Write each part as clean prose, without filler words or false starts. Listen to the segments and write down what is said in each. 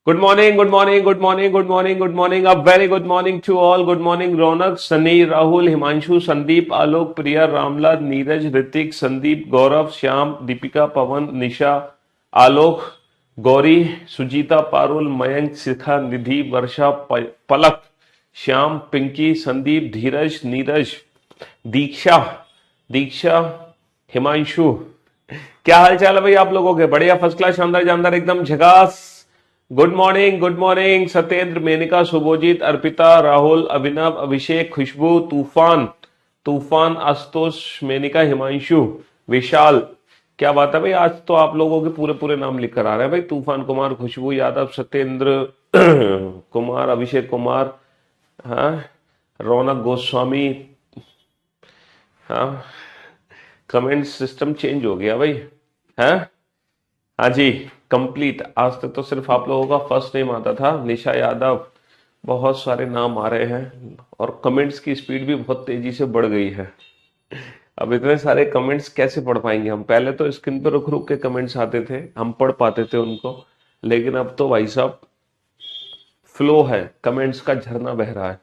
Good morning, good morning, good morning, good morning, good morning, a very good morning to all. Good morning Raunak, Sunny, Rahul, Himanshu, Sandeep, Alok, Priya, Ramlal, Neeraj, Hrithik, Sandeep, Gaurav, Shyam, Deepika, Pawan, Nisha, Alok, Gauri, Sujita, Parul, Mayank, Shikha, Nidhi, Varsha, Palak, Shyam, Pinky, Sandeep, Dheeraj, Neeraj, Diksha, Diksha, Himanshu. क्या हाल चाल है भाई आप लोगों के? बढ़िया, फर्स्ट क्लास, शानदार जानदार, एकदम झकास। Good morning, good morning Satyendra, Menka, Shubhojit, Arpita, Rahul, Abhinav, Abhishek, Khushboo, Toofan, Toofan, Ashutosh, Maneka, Himanshu, विशाल। क्या बात है भाई, आज तो आप लोगों के पूरे पूरे नाम लिख कर आ रहे हैं भाई। तूफान कुमार, खुशबू यादव, सत्येंद्र कुमार, अभिषेक कुमार, हाँ, रौनक गोस्वामी, हाँ। कमेंट सिस्टम चेंज हो गया भाई, है। हाँ जी, कंप्लीट। आज तक तो सिर्फ आप लोगों का फर्स्ट नेम आता था, निशा यादव। बहुत सारे नाम आ रहे हैं और कमेंट्स की स्पीड भी बहुत तेजी से बढ़ गई है। अब इतने सारे कमेंट्स कैसे पढ़ पाएंगे हम? पहले तो स्क्रीन पर रुक रुक के कमेंट्स आते थे, हम पढ़ पाते थे उनको। लेकिन अब तो भाई साहब फ्लो है, कमेंट्स का झरना बह रहा है।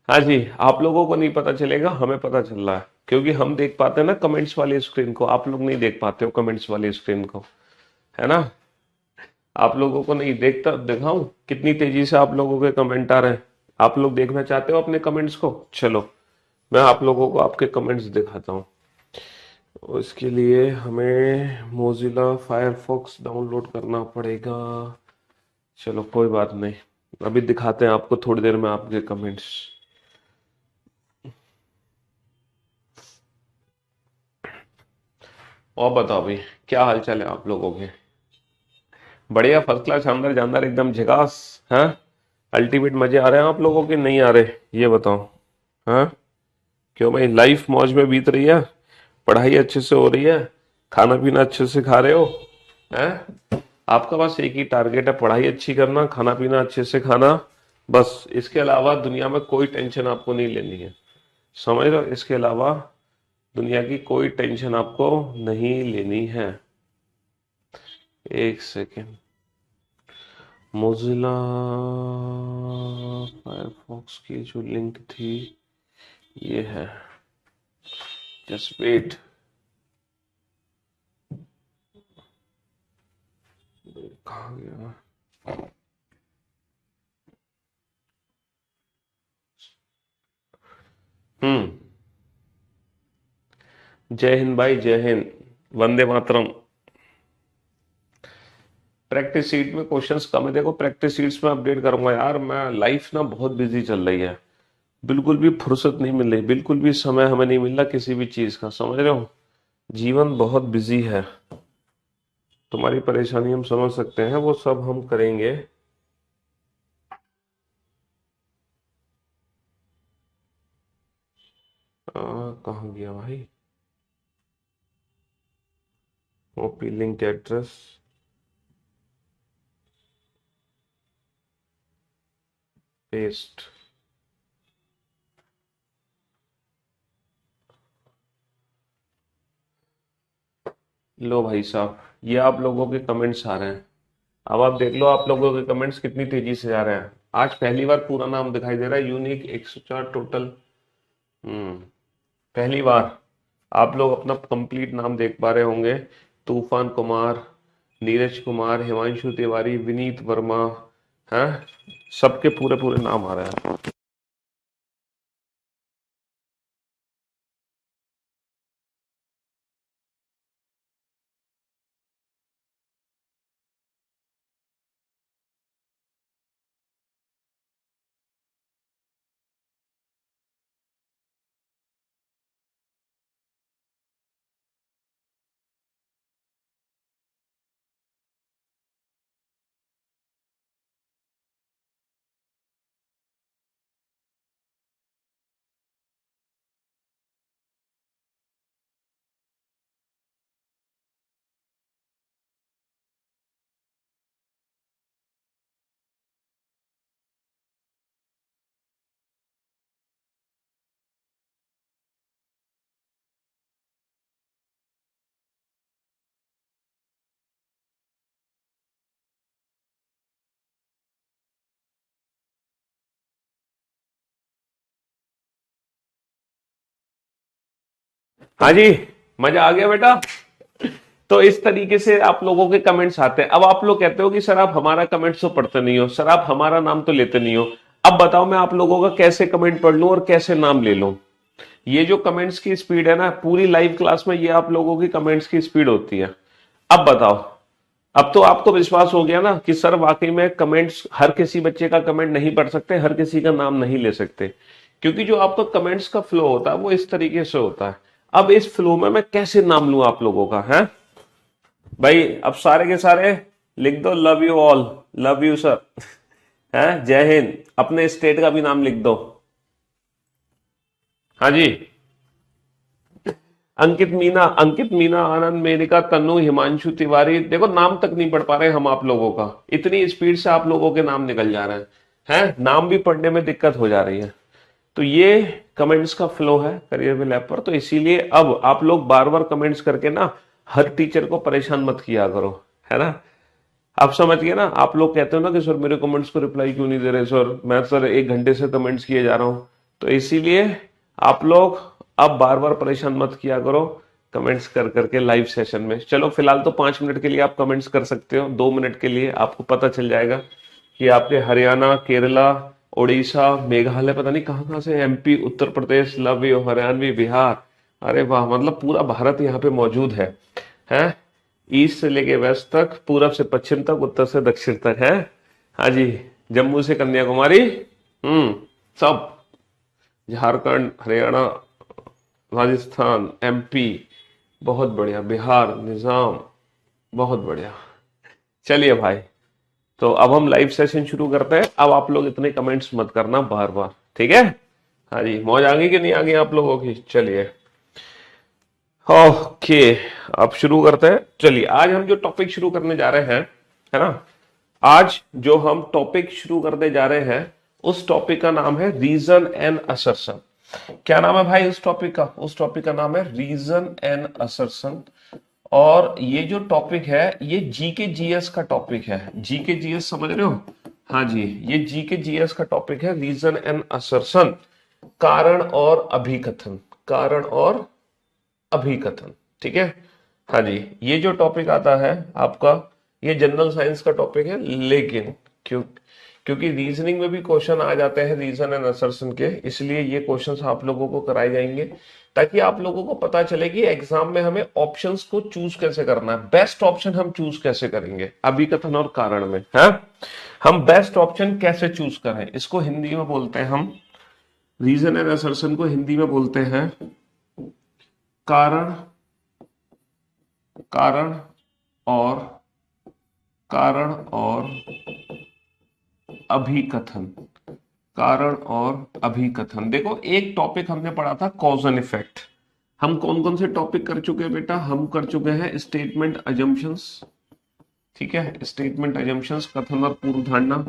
हाँ जी, आप लोगों को नहीं पता चलेगा, हमें पता चल रहा है, क्योंकि हम देख पाते हैं ना कमेंट्स वाली स्क्रीन को, आप लोग नहीं देख पाते हो कमेंट्स वाली स्क्रीन को, है ना। आप लोगों को नहीं देखता, दिखाऊं कितनी तेजी से आप लोगों के कमेंट आ रहे हैं? आप लोग देखना चाहते हो अपने कमेंट्स को? चलो, मैं आप लोगों को आपके कमेंट्स दिखाता हूँ। उसके लिए हमें मोजिला फायरफॉक्स डाउनलोड करना पड़ेगा। चलो कोई बात नहीं, अभी दिखाते हैं आपको थोड़ी देर में आपके कमेंट्स। और बताओ भाई, क्या हाल चाल है आप लोगों के? बढ़िया, फर्स्ट क्लास, शानदार जानदार, एकदम झकास। हाँ, अल्टीमेट मजे आ रहे हैं आप लोगों के, नहीं आ रहे? ये बताओ। हाँ, क्यों भाई, लाइफ मौज में बीत रही है? पढ़ाई अच्छे से हो रही है? खाना पीना अच्छे से खा रहे हो? हैं? आपका बस एक ही टारगेट है, पढ़ाई अच्छी करना, खाना पीना अच्छे से खाना। बस, इसके अलावा दुनिया में कोई टेंशन आपको नहीं लेनी है। समझ लो, इसके अलावा दुनिया की कोई टेंशन आपको नहीं लेनी है। एक सेकेंड। मोजिला फायरफॉक्स की जो लिंक थी, ये है। Just wait. कहाँ गया? हम्म। जय हिंद भाई, जय हिंद, वंदे मातरम। प्रैक्टिस सीट में क्वेश्चंस कम है, देखो प्रैक्टिस सीट्स में अपडेट करूंगा यार मैं। लाइफ ना बहुत बिजी चल रही है, बिल्कुल भी फुर्सत नहीं मिल रही, बिल्कुल भी समय हमें नहीं मिल रहा किसी भी चीज का, समझ रहे हो। जीवन बहुत बिजी है। तुम्हारी परेशानी हम समझ सकते हैं, वो सब हम करेंगे। कहाँ गया भाई? Copy link address, paste. लो भाई साहब, ये आप लोगों के कमेंट्स आ रहे हैं। अब आप देख लो आप लोगों के कमेंट्स कितनी तेजी से आ रहे हैं। आज पहली बार पूरा नाम दिखाई दे रहा है, यूनिक 104 टोटल। हम्म। पहली बार आप लोग अपना कंप्लीट नाम देख पा रहे होंगे। तूफान कुमार, नीरज कुमार, हिमांशु तिवारी, विनीत वर्मा, हैं, सबके पूरे पूरे नाम आ रहे हैं। हाँ जी, मजा आ गया बेटा। तो इस तरीके से आप लोगों के कमेंट्स आते हैं। अब आप लोग कहते हो कि सर आप हमारा कमेंट्स तो पढ़ते नहीं हो, सर आप हमारा नाम तो लेते नहीं हो। अब बताओ मैं आप लोगों का कैसे कमेंट पढ़ लूं और कैसे नाम ले लूं। ये जो कमेंट्स की स्पीड है ना, पूरी लाइव क्लास में ये आप लोगों की कमेंट्स की स्पीड होती है। अब बताओ, अब तो आपको विश्वास हो गया ना कि सर वाकई में कमेंट्स, हर किसी बच्चे का कमेंट नहीं पढ़ सकते, हर किसी का नाम नहीं ले सकते, क्योंकि जो आपका कमेंट्स का फ्लो होता है वो इस तरीके से होता है। अब इस फ्लो में मैं कैसे नाम लूं आप लोगों का है भाई? अब सारे के सारे लिख दो, love you all, love you sir, है जय हिंद। अपने स्टेट का भी नाम लिख दो। हाँ जी, अंकित मीना, अंकित मीना, आनंद, मेरिका, तन्नु, हिमांशु तिवारी। देखो नाम तक नहीं पढ़ पा रहे हम आप लोगों का, इतनी स्पीड से आप लोगों के नाम निकल जा रहे हैं, नाम भी पढ़ने में दिक्कत हो जा रही है। तो ये कमेंट्स का फ्लो है करियर विल ऐप पर। तो इसीलिए अब आप लोग बार बार कमेंट्स करके ना हर टीचर को परेशान मत किया करो, है ना? आप समझ गए ना? आप लोग कहते हो ना कि सर मेरे कमेंट्स को रिप्लाई क्यों नहीं दे रहे सर, मैं सर 1 घंटे से कमेंट्स किए जा रहा हूं। तो इसीलिए आप लोग अब बार बार परेशान मत किया करो कमेंट्स कर करके लाइव सेशन में। चलो फिलहाल तो 5 मिनट के लिए आप कमेंट्स कर सकते हो, 2 मिनट के लिए आपको पता चल जाएगा कि आपके हरियाणा, केरला, उड़ीसा, मेघालय, पता नहीं कहाँ कहाँ से, MP, Uttar Pradesh, love you, Haryanvi, Bihar. अरे वाह, मतलब पूरा भारत यहाँ पे मौजूद है। ईस्ट से लेके वेस्ट तक, पूरब से पश्चिम तक, उत्तर से दक्षिण तक है। हाँ जी, जम्मू से कन्याकुमारी, सब, झारखंड, हरियाणा, राजस्थान, एमपी, बहुत बढ़िया, बिहार, निजाम, बहुत बढ़िया। चलिए भाई, तो अब हम लाइव सेशन शुरू करते हैं। अब आप लोग इतने कमेंट्स मत करना बार बार, ठीक है? हाँ जी, मौज आ गई कि नहीं आ गई आप लोगों की? चलिए, ओके, अब शुरू करते हैं। चलिए, आज हम जो टॉपिक शुरू करने जा रहे हैं, है ना, आज जो हम टॉपिक शुरू करने जा रहे हैं उस टॉपिक का नाम है रीजन एंड असर्शन। क्या नाम है भाई उस टॉपिक का? उस टॉपिक का नाम है रीजन एंड असर्शन। और ये जो टॉपिक है ये जीके जीएस का टॉपिक है। जीके जीएस समझ रहे हो? हाँ जी, ये जीके जीएस का टॉपिक है, रीजन एंड असर्शन, कारण और अभिकथन, कारण और अभिकथन। ठीक है, हाँ जी, ये जो टॉपिक आता है आपका, ये जनरल साइंस का टॉपिक है, लेकिन क्योंकि रीजनिंग में भी क्वेश्चन आ जाते हैं रीजन एंड असर्शन के, इसलिए ये क्वेश्चंस आप लोगों को कराए जाएंगे ताकि आप लोगों को पता चले कि एग्जाम में हमें ऑप्शंस को चूज कैसे करना है, बेस्ट ऑप्शन हम चूज कैसे करेंगे अभिकथन और कारण में, है? हम बेस्ट ऑप्शन कैसे चूज करें, इसको हिंदी में बोलते हैं हम, रीजन एंड असर्शन को हिंदी में बोलते हैं कारण, कारण और कारण और अभिकथन, कारण और अभिकथन। देखो एक टॉपिक हमने पढ़ा था कॉज एंड इफेक्ट। हम कौन कौन से टॉपिक कर चुके हैं बेटा? हम कर चुके हैं स्टेटमेंट अजम्पशंस, ठीक है, स्टेटमेंट अजम्पशंस, कथन और पूर्व धारणा,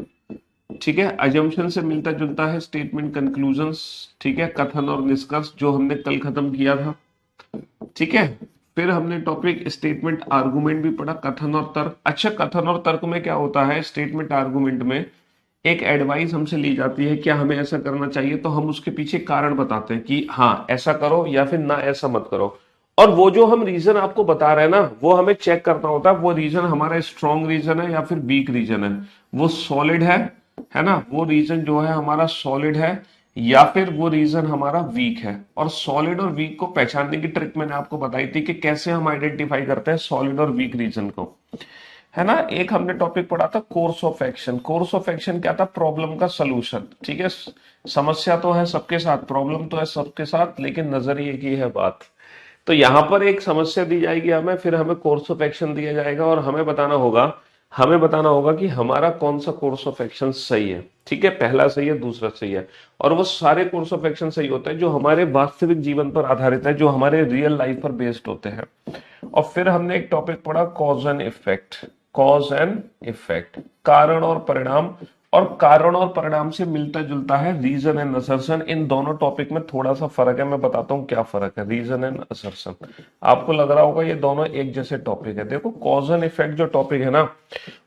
ठीक है। अजम्पशन से मिलता जुलता है स्टेटमेंट कंक्लूजन्स, ठीक है, कथन और निष्कर्ष जो हमने कल खत्म किया था, ठीक है। फिर हमने टॉपिक स्टेटमेंट आर्गुमेंट भी पढ़ा, कथन और तर्क। अच्छा, कथन और तर्क में क्या होता है? स्टेटमेंट आर्गुमेंट में एक एडवाइस हमसे ली जाती है, क्या हमें ऐसा करना चाहिए, तो हम उसके पीछे कारण बताते हैं कि हाँ ऐसा करो या फिर ना ऐसा मत करो। और वो जो हम रीजन आपको बता रहे हैं ना, वो हमें चेक करना होता है वो रीजन हमारा स्ट्रॉन्ग रीजन है या फिर वीक रीजन है, वो सॉलिड है ना, वो रीजन जो है हमारा सॉलिड है या फिर वो रीजन हमारा वीक है। और सॉलिड और वीक को पहचानने की ट्रिक मैंने आपको बताई थी कि कैसे हम आइडेंटिफाई करते हैं सॉलिड और वीक रीजन को, है ना। एक हमने टॉपिक पढ़ा था course of action. Course of action क्या था? प्रॉब्लम का सलूशन, ठीक है। समस्या तो है सबके साथ, प्रॉब्लम तो है सबके साथ, लेकिन नजरिए की है बात। तो यहां पर एक समस्या दी जाएगी हमें, फिर हमें कोर्स ऑफ एक्शन दिया जाएगा और हमें बताना होगा कि हमारा कौन सा कोर्स ऑफ एक्शन सही है, ठीक है, पहला सही है, दूसरा सही है। और वो सारे कोर्स ऑफ एक्शन सही होते हैं जो हमारे वास्तविक जीवन पर आधारित है, जो हमारे रियल लाइफ पर बेस्ड होते हैं। और फिर हमने एक टॉपिक पढ़ा cause and effect, cause and effect, कारण और परिणाम। और कारण और परिणाम से मिलता जुलता है रीजन एंड असर्शन। इन दोनों टॉपिक में थोड़ा सा फर्क है, मैं बताता हूं क्या फर्क है रीजन एंड असर्शन। आपको लग रहा होगा ये दोनों एक जैसे टॉपिक है। देखो कॉज एंड इफेक्ट जो टॉपिक है ना,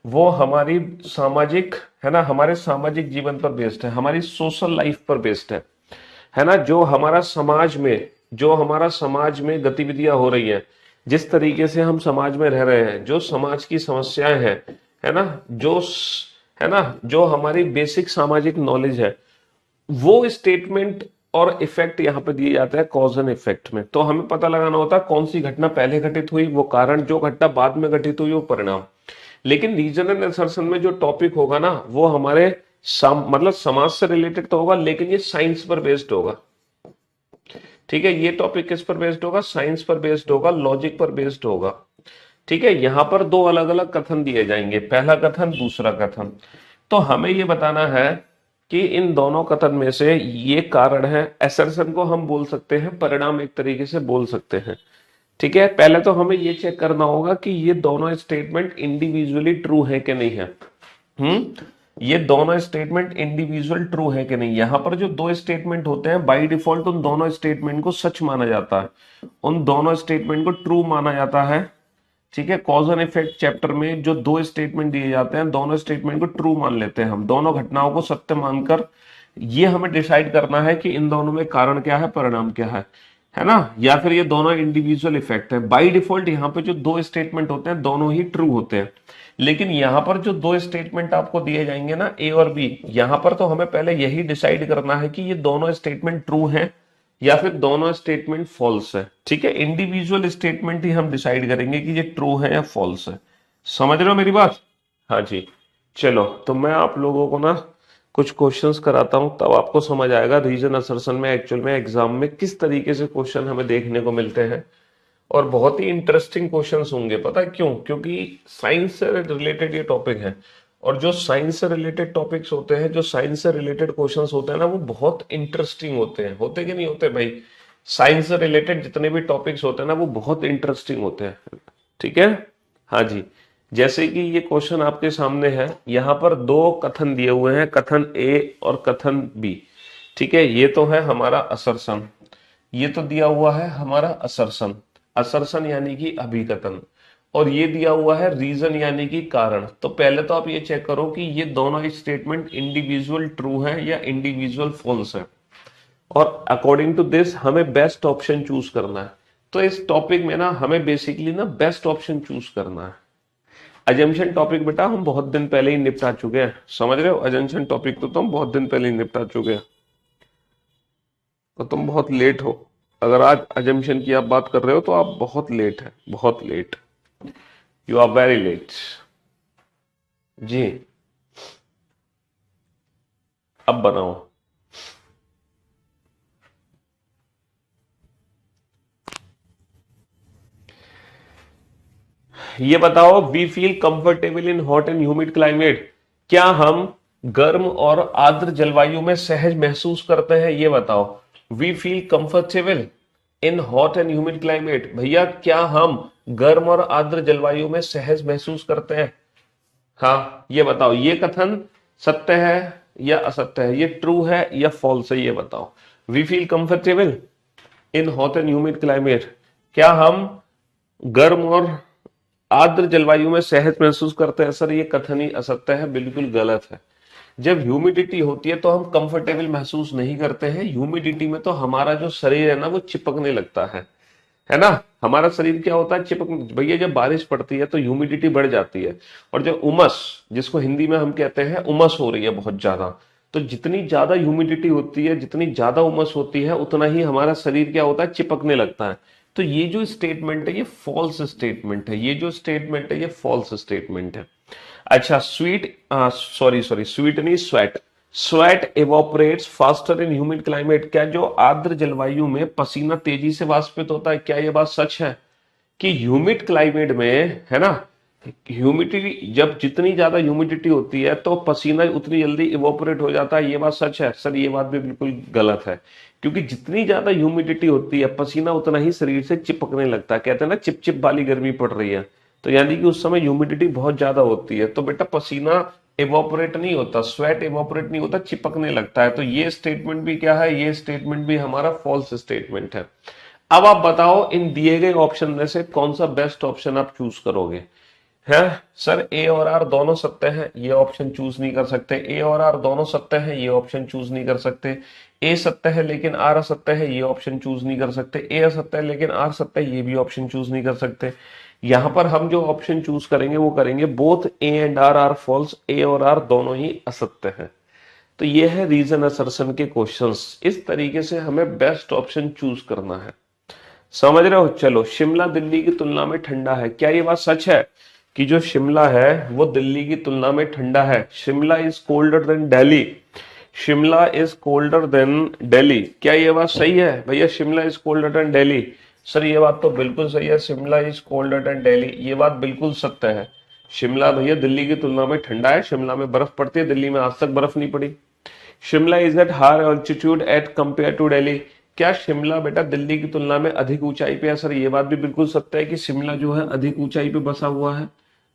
वो हमारी सामाजिक, है ना, हमारे सामाजिक जीवन पर बेस्ड है, हमारी सोशल लाइफ पर बेस्ड है ना, जो हमारा समाज में जो हमारा समाज में गतिविधियां हो रही हैं, जिस तरीके से हम समाज में रह रहे हैं, जो समाज की समस्याएं हैं, है ना, है ना, जो हमारी बेसिक सामाजिक नॉलेज है, वो स्टेटमेंट और इफेक्ट यहाँ पे दिए जाते हैं कॉज एंड इफेक्ट में। तो हमें पता लगाना होता है कौन सी घटना पहले घटित हुई वो कारण, जो घटना बाद में घटित हुई वो परिणाम। लेकिन रीजन एंड असर्शन में जो टॉपिक होगा ना वो हमारे मतलब समाज से रिलेटेड तो होगा, लेकिन ये साइंस पर बेस्ड होगा। ठीक है, ये टॉपिक किस पर बेस्ड होगा? साइंस पर बेस्ड होगा, लॉजिक पर बेस्ड होगा। ठीक है, यहां पर दो अलग अलग कथन दिए जाएंगे, पहला कथन, दूसरा कथन। तो हमें ये बताना है कि इन दोनों कथन में से ये कारण है। असर्शन को हम बोल सकते हैं, परिणाम एक तरीके से बोल सकते हैं। ठीक है, पहले तो हमें ये चेक करना होगा कि ये दोनों स्टेटमेंट इंडिविजुअली ट्रू है कि नहीं है। ये दोनों स्टेटमेंट इंडिविजुअल ट्रू है कि नहीं। यहां पर जो दो स्टेटमेंट होते हैं बाय डिफॉल्ट उन दोनों स्टेटमेंट को सच माना जाता है, उन दोनों स्टेटमेंट को ट्रू माना जाता है। ठीक है, कॉज एंड इफेक्ट चैप्टर में जो दो स्टेटमेंट दिए जाते हैं, दोनों स्टेटमेंट को ट्रू मान लेते हैं हम, दोनों घटनाओं को सत्य मानकर ये हमें डिसाइड करना है कि इन दोनों में कारण क्या है, परिणाम क्या है ना, या फिर ये दोनों इंडिविजुअल इफेक्ट है। बाय डिफॉल्ट यहाँ पे जो दो स्टेटमेंट होते हैं दोनों ही ट्रू होते हैं। लेकिन यहां पर जो दो स्टेटमेंट आपको दिए जाएंगे ना, ए और बी, यहां पर तो हमें पहले यही डिसाइड करना है कि ये दोनों स्टेटमेंट ट्रू हैं या फिर दोनों स्टेटमेंट फॉल्स है। ठीक है, इंडिविजुअल स्टेटमेंट ही हम डिसाइड करेंगे कि ये ट्रू है या फॉल्स है। समझ रहे हो मेरी बात? हाँ जी। चलो, तो मैं आप लोगों को ना कुछ क्वेश्चंस कराता हूं, तब आपको समझ आएगा रीजन असर्शन में एक्चुअल में एग्जाम में किस तरीके से क्वेश्चन हमें देखने को मिलते हैं। और बहुत ही इंटरेस्टिंग क्वेश्चंस होंगे। पता है क्यों? क्योंकि साइंस से रिलेटेड ये टॉपिक है, और जो साइंस से रिलेटेड टॉपिक्स होते हैं, जो साइंस से रिलेटेड क्वेश्चंस होते हैं ना, वो बहुत इंटरेस्टिंग होते हैं। होते कि नहीं होते भाई? साइंस से रिलेटेड जितने भी टॉपिक्स होते हैं ना वो बहुत इंटरेस्टिंग होते हैं। ठीक है, हाँ जी। जैसे कि ये क्वेश्चन आपके सामने है, यहाँ पर दो कथन दिए हुए हैं, कथन ए और कथन बी। ठीक है, ये तो है हमारा असर्शन, ये तो दिया हुआ है हमारा असर्शन, असर्शन यानी कि अभिकथन, और ये दिया हुआ है रीजन यानी कि कारण। तो पहले तो आप ये चेक करो कि ये दोनों स्टेटमेंट इंडिविजुअल ट्रू है या इंडिविजुअल फॉल्स है, और अकॉर्डिंग टू दिस हमें बेस्ट ऑप्शन चूज करना है। तो इस टॉपिक में ना हमें बेसिकली ना बेस्ट ऑप्शन चूज करना है। अजम्पशन टॉपिक बेटा हम बहुत दिन पहले ही निपटा चुके हैं, समझ रहे हो? अजम्पशन टॉपिक तो हम बहुत दिन पहले ही निपटा चुके हैं, तो तुम बहुत लेट हो। अगर आज अजम्पशन की आप बात कर रहे हो तो आप बहुत लेट है, बहुत late. You are very late जी। अब बनाओ। ये बताओ, we feel comfortable in hot and humid climate. क्या हम गर्म और आर्द्र जलवायु में सहज महसूस करते हैं? ये बताओ। We feel comfortable in hot and humid climate. भैया क्या हम गर्म और आर्द्र जलवायु में सहज महसूस करते हैं? हाँ, ये बताओ, ये कथन सत्य है या असत्य है, ये ट्रू है या फॉल्स है, ये बताओ। We feel comfortable in hot and humid climate, क्या हम गर्म और आर्द्र जलवायु में सहज महसूस करते हैं? सर ये कथन ही असत्य है, बिल्कुल गलत है। जब ह्यूमिडिटी होती है तो हम कंफर्टेबल महसूस नहीं करते हैं। ह्यूमिडिटी में तो हमारा जो शरीर है ना वो चिपकने लगता है ना। हमारा शरीर क्या होता है? चिपक। भैया जब बारिश पड़ती है तो ह्यूमिडिटी बढ़ जाती है, और जब उमस, जिसको हिंदी में हम कहते हैं उमस हो रही है बहुत ज्यादा, तो जितनी ज्यादा ह्यूमिडिटी होती है, जितनी ज्यादा उमस होती है, उतना ही हमारा शरीर क्या होता है? चिपकने लगता है। तो ये जो स्टेटमेंट है ये फॉल्स स्टेटमेंट है, ये जो स्टेटमेंट है ये फॉल्स स्टेटमेंट है। अच्छा, स्वीट नहीं, sweat. Sweat evaporates faster in humid climate. क्या जो आर्द्र जलवायु में पसीना तेजी से वाष्पित होता है, क्या ये बात सच है कि ह्यूमिड क्लाइमेट में, है ना, ह्यूमिडिटी, जब जितनी ज्यादा ह्यूमिडिटी होती है तो पसीना उतनी जल्दी इवोपरेट हो जाता है? ये बात सच है? सर ये बात भी बिल्कुल गलत है, क्योंकि जितनी ज्यादा ह्यूमिडिटी होती है पसीना उतना ही शरीर से चिपकने लगता है। कहते हैं ना चिपचिप वाली गर्मी पड़ रही है, तो यानी कि उस समय ह्यूमिडिटी बहुत ज्यादा होती है। तो बेटा पसीना इवोपरेट नहीं होता, स्वेट इवोपरेट नहीं होता, चिपकने लगता है। तो ये स्टेटमेंट भी क्या है? ये स्टेटमेंट भी हमारा फॉल्स स्टेटमेंट है। अब आप बताओ इन दिए गए ऑप्शन में से कौन सा बेस्ट ऑप्शन आप चूज करोगे? है सर ए और आर दोनों सत्य हैं, ये ऑप्शन चूज नहीं कर सकते। ए और आर दोनों सत्य हैं, ये ऑप्शन चूज नहीं कर सकते। ए सत्य है लेकिन आर असत्य है, ये ऑप्शन चूज नहीं कर सकते। ए असत्य है लेकिन आर सत्य है, ये भी ऑप्शन चूज नहीं कर सकते। यहां पर हम जो ऑप्शन चूज करेंगे वो करेंगे both A and R are false, A और आर दोनों ही असत्य हैं। तो ये है रीजन असर्शन के क्वेश्चंस। इस तरीके से हमें बेस्ट ऑप्शन चूज करना है, समझ रहे हो। चलो, शिमला दिल्ली की तुलना में ठंडा है, क्या ये बात सच है कि जो शिमला है वो दिल्ली की तुलना में ठंडा है? Shimla is colder than Delhi, Shimla is colder than Delhi, क्या ये बात सही है भैया? Shimla is colder than Delhi, sir ये बात तो बिल्कुल सही है, Shimla is colder than Delhi, ये बात बिल्कुल सत्य है। शिमला भैया दिल्ली की तुलना में ठंडा है, शिमला में बर्फ पड़ती है, दिल्ली में आज तक बर्फ नहीं पड़ी। Shimla is at higher altitude at compare to Delhi, क्या शिमला बेटा दिल्ली की तुलना में अधिक ऊंचाई पे है? सर ये बात भी बिल्कुल सत्य है कि शिमला जो है अधिक ऊंचाई पे बसा हुआ है,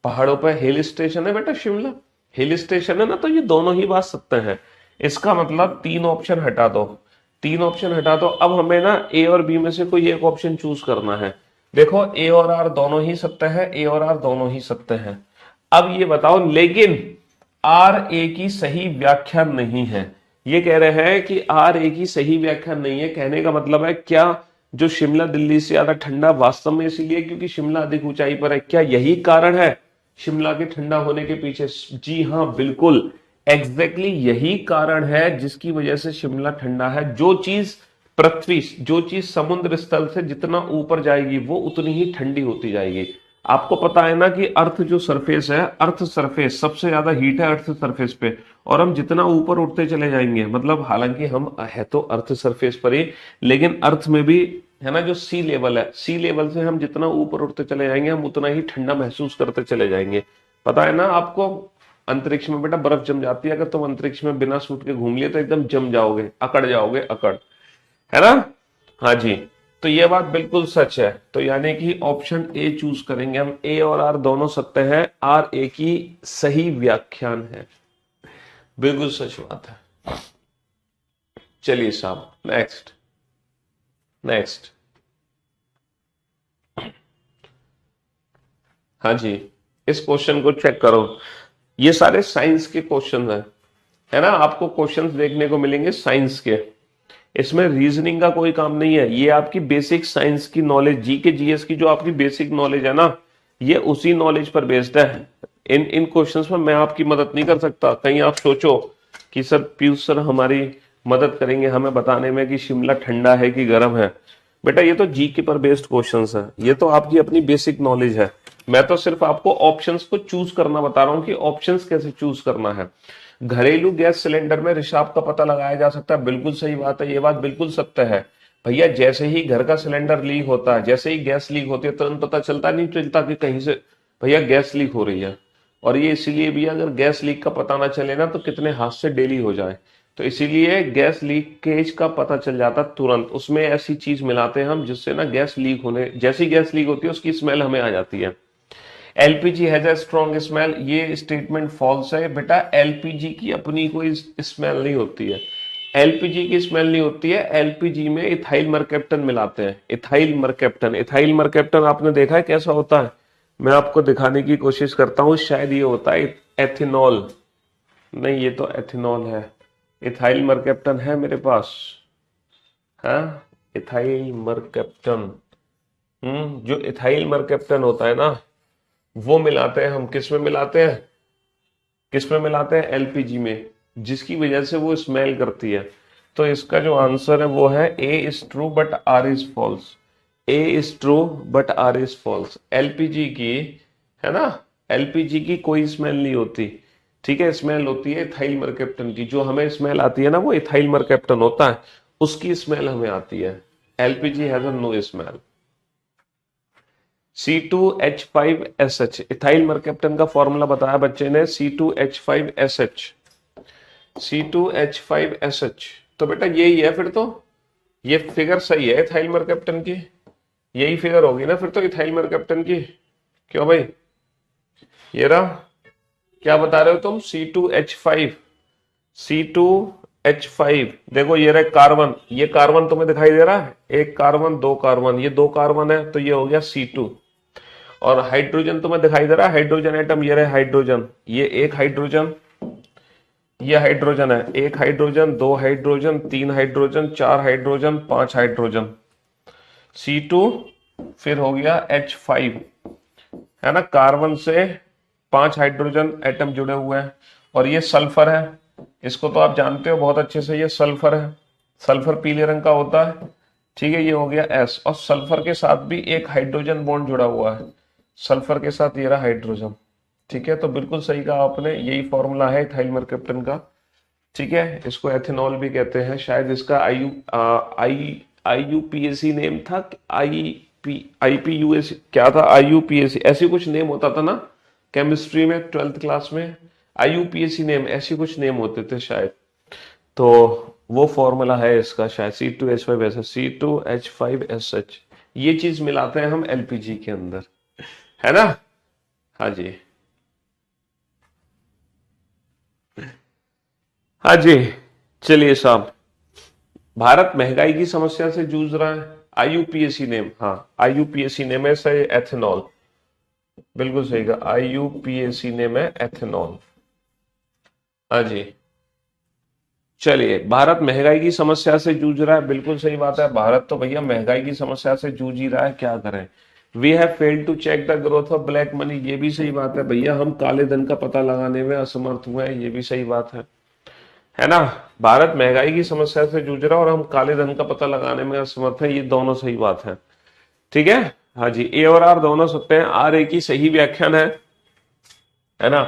पहाड़ों पर हिल स्टेशन है बेटा, शिमला हिल स्टेशन है ना। तो ये दोनों ही बात सत्य है। इसका मतलब तीन ऑप्शन हटा दो, तीन ऑप्शन हटा दो। अब हमें ना ए और बी में से कोई एक ऑप्शन चूज करना है। देखो ए और आर दोनों ही सत्य है, ए और आर दोनों ही सत्य है। अब ये बताओ लेकिन आर ए की सही व्याख्या नहीं है, ये कह रहे हैं कि आर ए की सही व्याख्या नहीं है। कहने का मतलब है क्या जो शिमला दिल्ली से ज्यादा ठंडा वास्तव में इसीलिए क्योंकि शिमला अधिक ऊंचाई पर है? क्या यही कारण है शिमला के ठंडा होने के पीछे? जी हाँ बिल्कुल, एग्जैक्टली यही कारण है जिसकी वजह से शिमला ठंडा है। जो चीज पृथ्वी, जो चीज समुद्र स्थल से जितना ऊपर जाएगी वो उतनी ही ठंडी होती जाएगी। आपको पता है ना कि अर्थ जो सरफेस है, अर्थ सरफेस सबसे ज्यादा हीट है अर्थ सरफेस पे, और हम जितना ऊपर उठते चले जाएंगे, मतलब हालांकि हम है तो अर्थ सरफेस पर ही, लेकिन अर्थ में भी है ना जो सी लेवल है, सी लेवल से हम जितना ऊपर उठते चले जाएंगे हम उतना ही ठंडा महसूस करते चले जाएंगे। पता है ना आपको, अंतरिक्ष में बेटा बर्फ जम जाती है, अगर तुम अंतरिक्ष में बिना सूट के घूम लिए तो एकदम जम जाओगे, अकड़ जाओगे, अकड़, है ना। हाँ जी, तो ये बात बिल्कुल सच है। तो यानी कि ऑप्शन ए चूज करेंगे हम, ए और आर दोनों सत्य है, आर ए की सही व्याख्यान है, बिल्कुल सच बात है। चलिए साहब, नेक्स्ट नेक्स्ट। हाँ जी, इस क्वेश्चन को चेक करो, ये सारे साइंस के क्वेश्चन हैं, है ना। आपको क्वेश्चंस देखने को मिलेंगे साइंस के, इसमें रीजनिंग का कोई काम नहीं है। ये आपकी बेसिक साइंस की नॉलेज, जी के जीएस की जो आपकी बेसिक नॉलेज है ना, ये उसी नॉलेज पर बेस्ड है। इन इन क्वेश्चंस में मैं आपकी मदद नहीं कर सकता। कहीं आप सोचो कि सर पीयूष सर हमारी मदद करेंगे हमें बताने में कि शिमला ठंडा है कि गर्म है, बेटा ये तो जीके पर बेस्ड क्वेश्चंस है, ये तो आपकी अपनी बेसिक नॉलेज है। मैं तो सिर्फ आपको ऑप्शंस को चूज करना बता रहा हूं कि ऑप्शंस कैसे चूज करना है। घरेलू गैस सिलेंडर में रिसाव का पता लगाया जा सकता है, बिल्कुल सही बात है, ये बात बिल्कुल सत्य है भैया। जैसे ही घर का सिलेंडर लीक होता है, जैसे ही गैस लीक होती है, तुरंत पता चलता नहीं चलता कि कहीं से भैया गैस लीक हो रही है। और ये इसीलिए भी अगर गैस लीक का पता ना चले ना तो कितने हादसे डेली हो जाए, तो इसीलिए गैस लीकेज का पता चल जाता तुरंत। उसमें ऐसी चीज मिलाते हैं हम जिससे ना गैस लीक होने, जैसी गैस लीक होती है उसकी स्मेल हमें आ जाती है। LPG has a strong smell, ये स्टेटमेंट फॉल्स है बेटा। एलपीजी की अपनी कोई स्मेल नहीं होती है, एलपीजी की स्मेल नहीं होती है। एलपीजी में इथाइल मरकैप्टन मिलाते हैं, इथाइल मरकैप्टन। इथाइल मरकैप्टन आपने देखा है कैसा होता है? मैं आपको दिखाने की कोशिश करता हूं, शायद ये होता है एथिनॉल, नहीं ये तो एथिनॉल है। इथाइल मरकैप्टन है मेरे पास, हाँ इथाइल मरकैप्टन। जो इथाइल मरकैप्टन होता है ना वो मिलाते हैं हम, किस में मिलाते हैं, किस में मिलाते हैं? एलपीजी में, जिसकी वजह से वो स्मेल करती है। तो इसका जो आंसर है वो है A is true but R is false, A is true but R is false. LPG की, है ना, एलपीजी की कोई स्मेल नहीं होती, ठीक है, स्मेल होती है इथाइल मरकैप्टन की। जो हमें स्मेल आती है ना वो इथाइल मरकैप्टन होता है, उसकी स्मेल हमें आती है। LPG has a no smell. C2H5SH, ethyl mercaptan का फॉर्मूला बताया बच्चे ने, C2H5SH, C2H5SH। तो बेटा यही है फिर तो, ये फिगर सही है इथाइल मरकैप्टन की, यही फिगर होगी ना फिर तो इथाइल मरकैप्टन की। क्यों भाई, ये रहा, क्या बता रहे हो तुम? C2H5, C2H5, देखो ये रहा कार्बन, ये कार्बन तुम्हें दिखाई दे रहा है, एक कार्बन दो कार्बन, ये दो कार्बन है तो ये हो गया C2। और हाइड्रोजन तुम्हें दिखाई दे रहा है, हाइड्रोजन एटम, ये रहे हाइड्रोजन, ये एक हाइड्रोजन, ये हाइड्रोजन है, एक हाइड्रोजन, दो हाइड्रोजन, तीन हाइड्रोजन, चार हाइड्रोजन, पांच हाइड्रोजन, C2, फिर हो गया H5, है ना, कार्बन से पांच हाइड्रोजन एटम जुड़े हुए हैं, और ये सल्फर है, इसको तो आप जानते हो बहुत अच्छे से, ये सल्फर है, सल्फर पीले रंग का होता है, ठीक है, ये हो गया S, और सल्फर के साथ भी एक हाइड्रोजन बॉन्ड जुड़ा हुआ है, सल्फर के साथ ये रहा हाइड्रोजन, ठीक है, तो बिल्कुल सही कहा आपने, यही फॉर्मूला है इथाइल मरकप्टन का, ठीक है, इसको एथेनॉल भी कहते हैं, शायद इसका IUPAC नेम था, IPUS क्या था, IUPAC ऐसी कुछ नेम होता था ना केमिस्ट्री में 12th क्लास में, IUPAC नेम, ऐसी कुछ नेम होते थे शायद, तो वो फॉर्मूला है इसका शायद, C2H5SH, C2H5SH, ये चीज मिलाते हैं हम LPG के अंदर, है ना। हाँ जी, हाँ जी, चलिए साहब, भारत महंगाई की समस्या से जूझ रहा है, IUPAC नेम, हाँ IUPAC नेम है सही, एथेनॉल, बिल्कुल सही कहा, IUPAC नेम है एथेनॉल, हाँ जी। चलिए, भारत महंगाई की समस्या से जूझ रहा है, बिल्कुल सही बात है, भारत तो भैया महंगाई की समस्या से जूझ ही रहा है, क्या करें। We have failed to check the growth of black money, ये भी सही बात है भैया, हम काले धन का पता लगाने में असमर्थ हुए हैं, ये भी सही बात है ना। भारत महंगाई की समस्या से जूझ रहा है और हम काले धन का पता लगाने में असमर्थ है, ये दोनों सही बात है, ठीक है। हाँ जी, ए और आर दोनों सत्य हैं, आर ए की सही व्याख्यान है ना,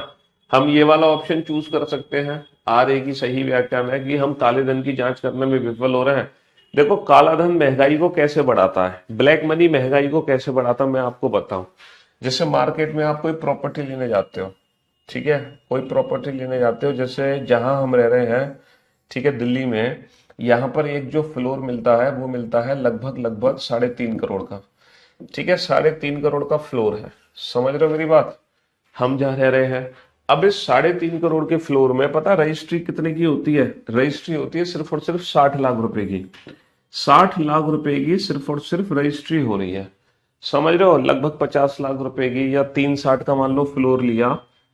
हम ये वाला ऑप्शन चूज कर सकते हैं, आर ए की सही व्याख्यान है कि हम काले धन की जांच करने में विफल हो रहे हैं। देखो, काला धन महंगाई को कैसे बढ़ाता है, ब्लैक मनी महंगाई को कैसे बढ़ाता है, मैं आपको बताऊं। जैसे मार्केट में आप कोई प्रॉपर्टी लेने जाते हो, ठीक है, कोई प्रॉपर्टी लेने जाते हो, जैसे जहां हम रह रहे हैं, ठीक है, दिल्ली में, यहाँ पर एक जो फ्लोर मिलता है वो मिलता है लगभग लगभग 3.5 करोड़ का, ठीक है, 3.5 करोड़ का फ्लोर है, समझ रहे हो मेरी बात, हम जहाँ रह रहे हैं। अब इस 3.5 करोड़ के फ्लोर में पता रजिस्ट्री कितने की होती है, रजिस्ट्री होती है सिर्फ और सिर्फ 60 लाख रुपए की, 60 लाख रुपए की सिर्फ और सिर्फ रजिस्ट्री हो रही है, समझ रहे हो, लगभग 50 लाख रुपए की, या 360 का मान लो फ्लोर लिया,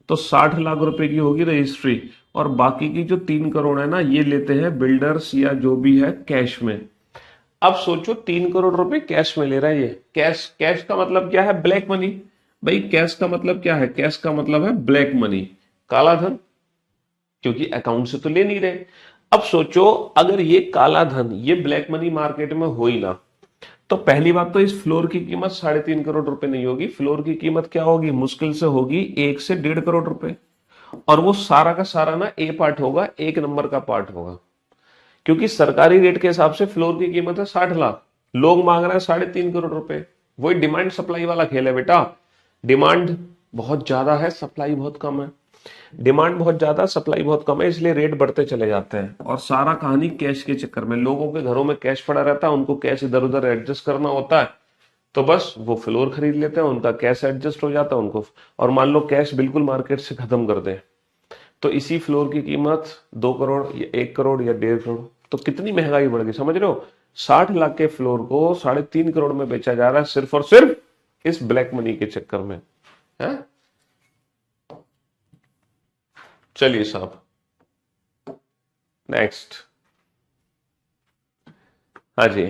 तो 60 लाख रुपए की होगी रजिस्ट्री, और बाकी की जो 3 करोड़ है ना, ये लेते हैं बिल्डर्स या जो भी है कैश में। अब सोचो, 3 करोड़ रुपए कैश में ले रहा है ये, कैश, कैश का मतलब क्या है, ब्लैक मनी, भाई कैश का मतलब क्या है, कैश का मतलब है ब्लैक मनी, काला धन, क्योंकि अकाउंट से तो ले नहीं रहे। अब सोचो, अगर ये काला धन, ये ब्लैक मनी मार्केट में हो ही ना, तो पहली बात तो इस फ्लोर की कीमत 3.5 करोड़ रुपए नहीं होगी, फ्लोर की कीमत क्या होगी, मुश्किल से होगी 1 से 1.5 करोड़ रुपए, और वो सारा का सारा ना ए पार्ट होगा, एक नंबर का पार्ट होगा, क्योंकि सरकारी रेट के हिसाब से फ्लोर की कीमत है 60 लाख, लोग मांग रहे हैं 3.5 करोड़ रुपए, वही डिमांड सप्लाई वाला खेल है बेटा, डिमांड बहुत ज्यादा है, सप्लाई बहुत कम है, डिमांड बहुत ज्यादा, सप्लाई बहुत कम है, इसलिए रेट बढ़ते चले जाते हैं, और सारा कहानी कैश के चक्कर में, लोगों के घरों में कैश पड़ा रहता है, उनको कैश इधर उधर एडजस्ट करना होता है, तो बस वो फ्लोर खरीद लेते हैं, उनका कैश एडजस्ट हो जाता है उनको, और मान लो कैश बिल्कुल मार्केट से खत्म कर दें, तो इसी फ्लोर की कीमत 2 करोड़ या 1 करोड़ या 1.5 करोड़, तो कितनी महंगाई बढ़ गई, समझ रहे हो, 60 लाख के फ्लोर को 3.5 करोड़ में बेचा जा रहा है, सिर्फ और सिर्फ इस ब्लैक मनी के चक्कर में, है। चलिए साहब, नेक्स्ट, हाँ जी,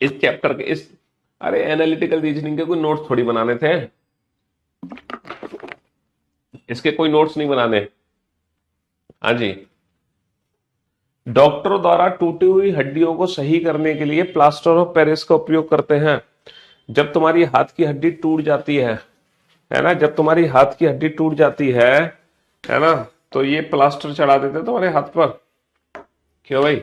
इस चैप्टर के इस, अरे एनालिटिकल रीजनिंग के कोई नोट्स थोड़ी बनाने थे, इसके कोई नोट्स नहीं बनाने, हाँ जी। डॉक्टरों द्वारा टूटी हुई हड्डियों को सही करने के लिए प्लास्टर ऑफ पेरिस का उपयोग करते हैं। जब तुम्हारी हाथ की हड्डी टूट जाती है ना, जब तुम्हारी हाथ की हड्डी टूट जाती है ना, तो ये प्लास्टर चढ़ा देते हैं तुम्हारे हाथ पर, क्यों भाई,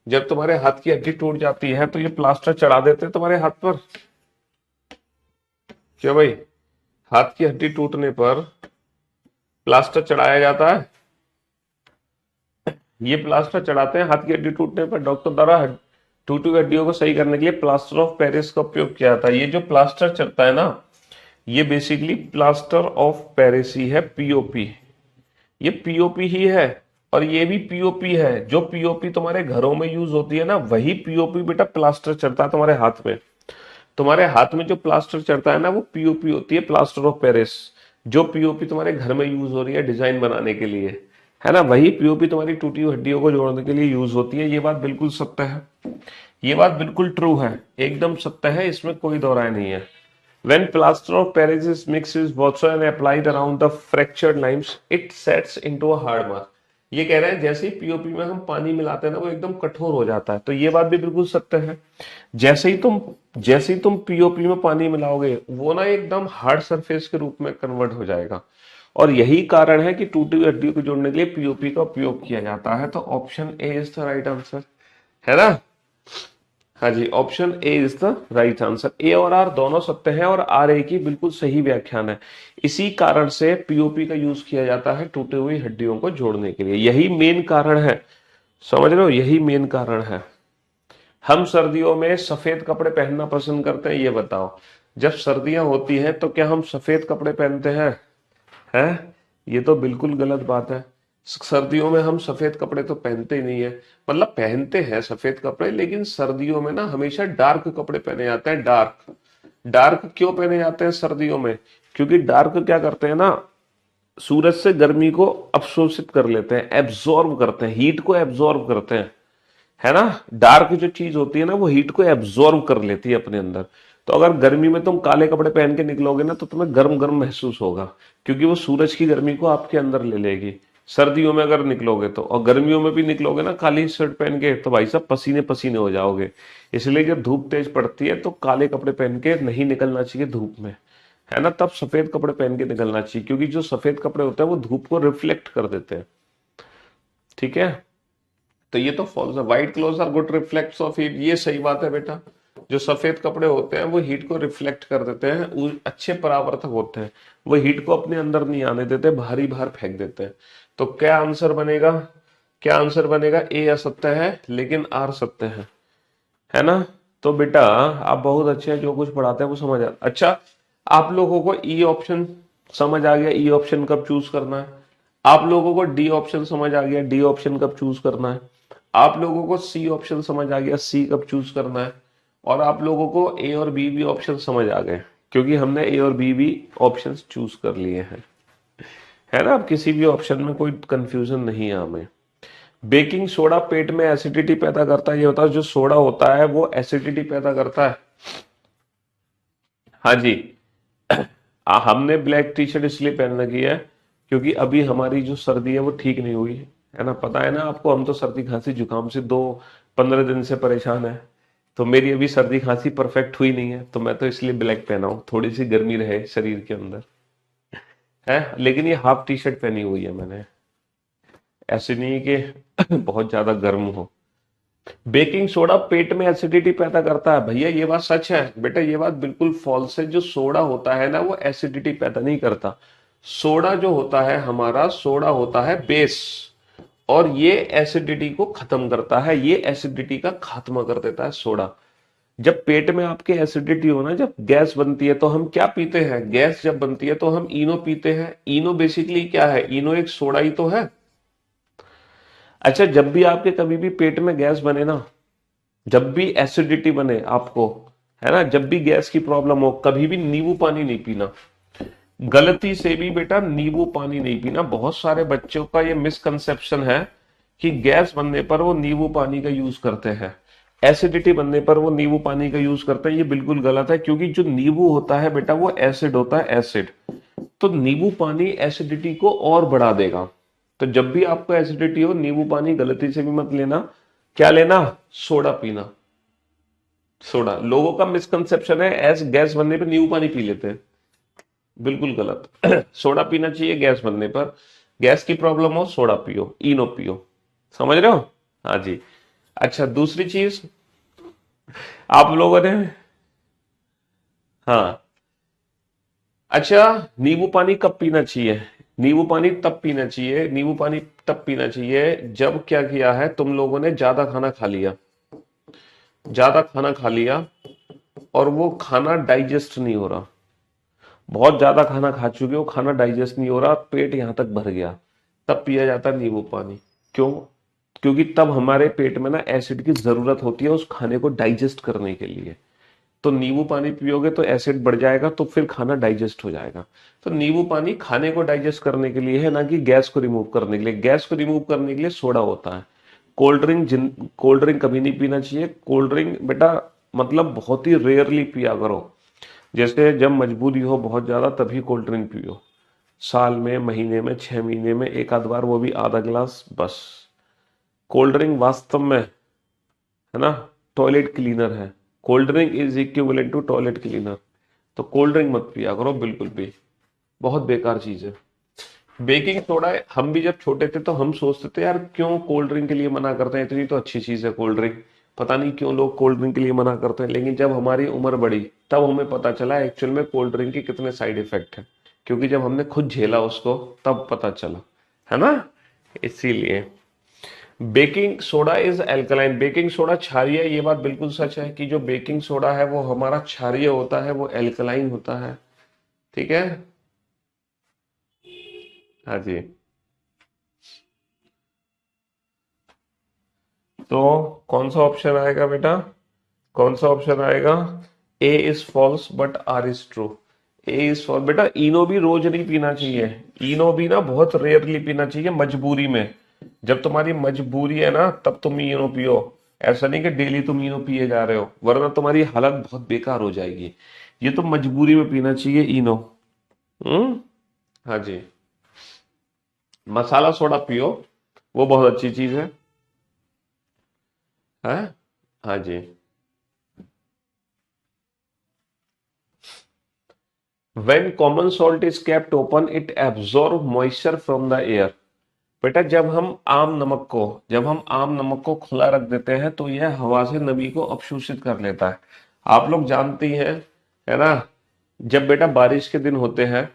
जब तुम्हारे हाथ की हड्डी टूट जाती है तो ये प्लास्टर चढ़ा देते हैं तुम्हारे हाथ पर, क्यों भाई, हाथ की हड्डी टूटने पर प्लास्टर चढ़ाया जाता है, ये प्लास्टर चढ़ाते हैं हाथ की हड्डी टूटने पर, डॉक्टर द्वारा टूटी हुई हड्डियों को सही करने के लिए प्लास्टर ऑफ पेरिस का उपयोग किया जाता है। ये जो प्लास्टर चढ़ता है ना, ये बेसिकली प्लास्टर ऑफ पेरिस ही है, पीओपी, ये पीओपी ही है, और ये भी पीओपी है। जो पीओपी तुम्हारे घरों में यूज होती है ना, वही पीओपी बेटा प्लास्टर चढ़ता है तुम्हारे हाथ में। तुम्हारे हाथ में जो प्लास्टर चढ़ता है ना, वो पीओपी होती है, प्लास्टर ऑफ पेरिस। जो पीओपी तुम्हारे घर में यूज हो रही है डिजाइन बनाने के लिए, है ना, वही पीओपी तुम्हारी टूटी हुई हड्डियों को जोड़ने के लिए यूज होती है। ये बात बिल्कुल सत्य है, ये बात बिल्कुल ट्रू है, एकदम सत्य है, इसमें कोई दो राय नहीं है। When plaster of Paris is mixed with Boxer and applied around the fractured limes, it sets into a hard mark. ये कह रहे हैं जैसे ही पीओपी में हम पानी मिलाते हैं ना, वो एकदम कठोर हो जाता है। तो ये बात भी बिल्कुल सत्य है। जैसे ही तुम पीओपी में पानी मिलाओगे, वो ना एकदम हार्ड सरफेस के रूप में कन्वर्ट हो जाएगा। और यही कारण है कि टूटी हुई हड्डियों को जोड़ने के लिए पीओपी का उपयोग किया जाता है। तो option A is the right answer, है ना। हाँ जी, option A is the right answer. A और आर दोनों सत्य हैं और आर ए की बिल्कुल सही व्याख्यान है। इसी कारण से पीओपी का यूज किया जाता है टूटी हुई हड्डियों को जोड़ने के लिए। यही मेन कारण है, समझ रहे हो, यही मेन कारण है। हम सर्दियों में सफेद कपड़े पहनना पसंद करते हैं, ये बताओ। जब सर्दियां होती हैं तो क्या हम सफेद कपड़े पहनते हैं? ये तो बिल्कुल गलत बात है। सर्दियों में हम सफेद कपड़े तो पहनते ही नहीं है। मतलब पहनते हैं सफेद कपड़े, लेकिन सर्दियों में ना हमेशा डार्क कपड़े पहने जाते हैं। डार्क डार्क क्यों पहने जाते हैं सर्दियों में? क्योंकि डार्क क्या करते हैं ना, सूरज से गर्मी को अवशोषित कर लेते हैं, एब्जॉर्ब करते हैं, हीट को एब्जॉर्ब करते हैं, है ना। डार्क जो चीज होती है ना, वो हीट को एब्जॉर्ब कर लेती है अपने अंदर। तो अगर गर्मी में तुम काले कपड़े पहन के निकलोगे ना, तो तुम्हें गर्म गर्म महसूस होगा, क्योंकि वो सूरज की गर्मी को आपके अंदर ले लेगी। सर्दियों में अगर निकलोगे तो, और गर्मियों में भी निकलोगे ना काली शर्ट पहन के, तो भाई साहब पसीने पसीने हो जाओगे। इसलिए जब धूप तेज पड़ती है तो काले कपड़े पहन के नहीं निकलना चाहिए धूप में, है ना। तब सफेद कपड़े पहन के निकलना चाहिए, क्योंकि जो सफेद कपड़े होते हैं वो धूप को रिफ्लेक्ट कर देते हैं, ठीक है। तो ये तो फॉल्स है। White cloth are good reflects of heat, ये सही बात है बेटा। जो सफेद कपड़े होते हैं वो हीट को रिफ्लेक्ट कर देते हैं, वो अच्छे परावर्तक होते हैं, वो हीट को अपने अंदर नहीं आने देते, बाहरी बाहर फेंक देते हैं। तो क्या आंसर बनेगा? क्या आंसर बनेगा? ए असत्य है, लेकिन आर सत्य है ना। तो बेटा आप बहुत अच्छे हैं, जो कुछ पढ़ाते हैं वो समझ आ। अच्छा, आप लोगों को ई ऑप्शन समझ आ गया, ई ऑप्शन कब चूज करना है। आप लोगों को डी ऑप्शन समझ आ गया, डी ऑप्शन कब चूज करना है। आप लोगों को सी ऑप्शन समझ आ गया, सी कब चूज करना है। और आप लोगों को ए और बी भी ऑप्शन समझ आ गए, क्योंकि हमने ए और बी भी ऑप्शन चूज कर लिए हैं, है ना। अब किसी भी ऑप्शन में कोई कंफ्यूजन नहीं है हमें। बेकिंग सोडा पेट में एसिडिटी पैदा करता है, ये होता है जो सोडा होता है वो एसिडिटी पैदा करता है। हाँ जी। हमने ब्लैक टी शर्ट इसलिए पहन रखी है क्योंकि अभी हमारी जो सर्दी है वो ठीक नहीं हुई, है ना। पता है ना आपको, हम तो सर्दी खांसी जुकाम से 15 दिन से परेशान है। तो मेरी अभी सर्दी खांसी परफेक्ट हुई नहीं है, तो मैं तो इसलिए ब्लैक पहना हूं, थोड़ी सी गर्मी रहे शरीर के अंदर, है। लेकिन ये हाफ टी शर्ट पहनी हुई है मैंने, ऐसे नहीं कि बहुत ज्यादा गर्म हो। बेकिंग सोडा पेट में एसिडिटी पैदा करता है, भैया ये बात सच है बेटा, ये बात बिल्कुल फॉल्स है। जो सोडा होता है ना, वो एसिडिटी पैदा नहीं करता। सोडा जो होता है हमारा, सोडा होता है बेस, और ये एसिडिटी को खत्म करता है, ये एसिडिटी का खात्मा कर देता है सोडा। जब पेट में आपके एसिडिटी हो ना, जब गैस बनती है, तो हम क्या पीते हैं? गैस जब बनती है तो हम इनो पीते हैं। इनो बेसिकली क्या है? इनो एक सोडा ही तो है। अच्छा, जब भी आपके कभी भी पेट में गैस बने ना, जब भी एसिडिटी बने आपको, है ना, जब भी गैस की प्रॉब्लम हो, कभी भी नींबू पानी नहीं पीना। गलती से भी बेटा नींबू पानी नहीं पीना। बहुत सारे बच्चों का ये मिसकंसेप्शन है कि गैस बनने पर वो नींबू पानी का यूज करते हैं, एसिडिटी बनने पर वो नींबू पानी का यूज करते हैं। ये बिल्कुल गलत है, क्योंकि जो नींबू होता है बेटा वो एसिड होता है, एसिड। तो नींबू पानी एसिडिटी को और बढ़ा देगा। तो जब भी आपको एसिडिटी हो, नींबू पानी गलती से भी मत लेना। क्या लेना? सोडा पीना। सोडा, लोगों का मिसकंसेप्शन है एस गैस बनने पर नींबू पानी पी लेते हैं, बिल्कुल गलत। सोडा पीना चाहिए गैस बनने पर। गैस की प्रॉब्लम हो, सोडा पियो, इनो पियो, समझ रहे हो। हाँ जी। अच्छा, दूसरी चीज आप लोगों ने, हाँ, अच्छा, नींबू पानी कब पीना चाहिए? नींबू पानी तब पीना चाहिए, नींबू पानी तब पीना चाहिए जब क्या किया है तुम लोगों ने? ज्यादा खाना खा लिया, ज्यादा खाना खा लिया और वो खाना डाइजेस्ट नहीं हो रहा। बहुत ज्यादा खाना खा चुके हो, खाना डाइजेस्ट नहीं हो रहा, पेट यहां तक भर गया, तब पिया जाता है नींबू पानी। क्यों? क्योंकि तब हमारे पेट में ना एसिड की जरूरत होती है उस खाने को डाइजेस्ट करने के लिए। तो नींबू पानी पियोगे तो एसिड बढ़ जाएगा, तो फिर खाना डाइजेस्ट हो जाएगा। तो नींबू पानी खाने को डाइजेस्ट करने के लिए है, ना कि गैस को रिमूव करने के लिए। गैस को रिमूव करने के लिए सोडा होता है। कोल्ड ड्रिंक कभी नहीं पीना चाहिए। कोल्ड ड्रिंक बेटा मतलब बहुत ही रेयरली पिया करो। जैसे जब मजबूरी हो बहुत ज्यादा तभी कोल्ड ड्रिंक पियो। साल में, महीने में, 6 महीने में एक आध बार, वो भी आधा गिलास बस। कोल्ड ड्रिंक वास्तव में, है ना, टॉयलेट क्लीनर है। Cold drink is equivalent to toilet cleaner. तो कोल्ड ड्रिंक मत पिया करो बिल्कुल भी, बहुत बेकार चीज है। बेकिंग सोडा, हम भी जब छोटे थे तो हम सोचते थे यार क्यों कोल्ड ड्रिंक के लिए मना करते हैं, इतनी तो अच्छी चीज है कोल्ड ड्रिंक, पता नहीं क्यों लोग कोल्ड ड्रिंक के लिए मना करते हैं। लेकिन जब हमारी उम्र बढ़ी तब हमें पता चला एक्चुअल में कोल्ड ड्रिंक के कितने साइड इफेक्ट हैं, क्योंकि जब हमने खुद झेला उसको तब पता चला, है ना। इसीलिए baking soda is alkaline. Baking soda क्षारीय, ये बात बिल्कुल सच है कि जो बेकिंग सोडा है वो हमारा क्षारीय होता है, वो एल्कलाइन होता है। ठीक है, हाँ जी। तो कौन सा ऑप्शन आएगा बेटा, कौन सा ऑप्शन आएगा? A is false but R is true. A is false बेटा, इनो भी रोज नहीं पीना चाहिए। इनो भी ना बहुत रेयरली पीना चाहिए, मजबूरी में। जब तुम्हारी मजबूरी है ना तब तुम इनो पियो। ऐसा नहीं कि डेली तुम इनो पिए जा रहे हो, वरना तुम्हारी हालत बहुत बेकार हो जाएगी। ये तो मजबूरी में पीना चाहिए इनो। हम्म, हाँ जी। मसाला सोडा पियो, वो बहुत अच्छी चीज है। हाँ जी। When common salt is kept open, it absorb moisture from the air। बेटा जब हम आम नमक को खुला रख देते हैं तो यह हवा से नमी को अवशोषित कर लेता है। आप लोग जानते ही हैं, है ना। जब बेटा बारिश के दिन होते हैं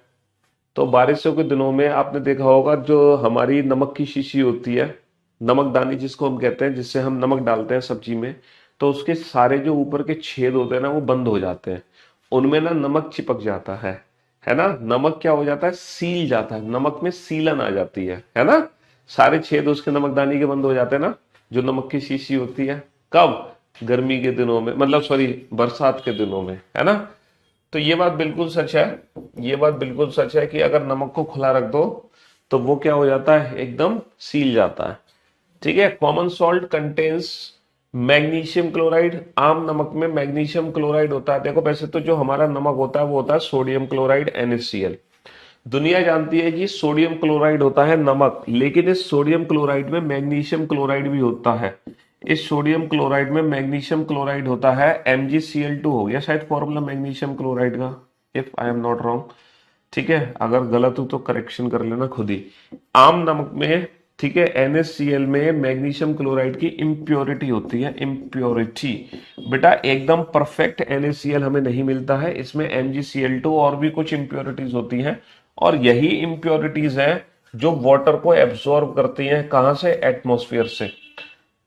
तो बारिशों के दिनों में आपने देखा होगा जो हमारी नमक की शीशी होती है, नमकदानी जिसको हम कहते हैं, जिससे हम नमक डालते हैं सब्जी में, तो उसके सारे जो ऊपर के छेद होते हैं ना वो बंद हो जाते हैं। उनमें ना नमक चिपक जाता है ना। नमक क्या हो जाता है, सील जाता है, नमक में सीलन आ जाती है ना। सारे छेद उसके नमकदानी के बंद हो जाते हैं ना, जो नमक की शीशी होती है। कब? गर्मी के दिनों में, मतलब सॉरी बरसात के दिनों में, है ना। तो ये बात बिल्कुल सच है, ये बात बिल्कुल सच है कि अगर नमक को खुला रख दो तो वो क्या हो जाता है, एकदम सील जाता है। ठीक है। Common salt contains magnesium chloride. आम नमक में मैग्नीशियम क्लोराइड होता है। देखो वैसे तो जो हमारा नमक होता है वो होता है सोडियम क्लोराइड NaCl। दुनिया जानती है कि सोडियम क्लोराइड होता है नमक, लेकिन इस सोडियम क्लोराइड में मैग्नीशियम क्लोराइड भी होता है। इस सोडियम क्लोराइड में मैग्नीशियम क्लोराइड होता है MgCl2 हो गया शायद फॉर्मूला मैग्नीशियम क्लोराइड का, if I am not wrong. ठीक है, अगर गलत हो तो करेक्शन कर लेना खुद ही। आम नमक में, ठीक है, NaCl में मैग्नीशियम क्लोराइड की इम्प्योरिटी होती है, इम्प्योरिटी। बेटा एकदम परफेक्ट NaCl हमें नहीं मिलता है, इसमें MgCl2 और भी कुछ इम्प्योरिटीज होती हैं। और यही इम्प्योरिटीज हैं जो वाटर को एब्जॉर्ब करती हैं, कहां से, एटमॉस्फेयर से।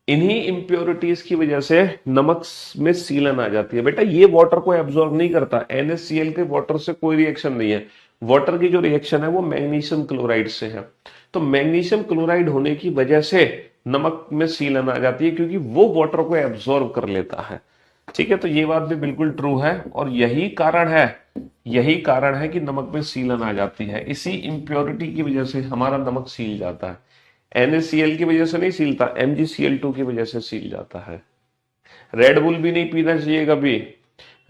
इन्हीं इम्प्योरिटीज की वजह से नमक में सीलन आ जाती है। बेटा ये वाटर को एब्जॉर्ब नहीं करता, NaCl के वाटर से कोई रिएक्शन नहीं है। वाटर की जो रिएक्शन है वो मैग्नीशियम क्लोराइड से है। तो मैग्नीशियम क्लोराइड होने की वजह से नमक में सीलन आ जाती है, क्योंकि वो वाटर को एब्जॉर्ब कर लेता है। ठीक है, तो ये बात भी बिल्कुल ट्रू है, और यही कारण है कि नमक में सीलन आ जाती है। इसी इम्प्योरिटी की वजह से हमारा नमक सील जाता है। NaCl की वजह से नहीं सीलता, MgCl2 की वजह से सील जाता है। रेड बुल भी नहीं पीना चाहिए कभी।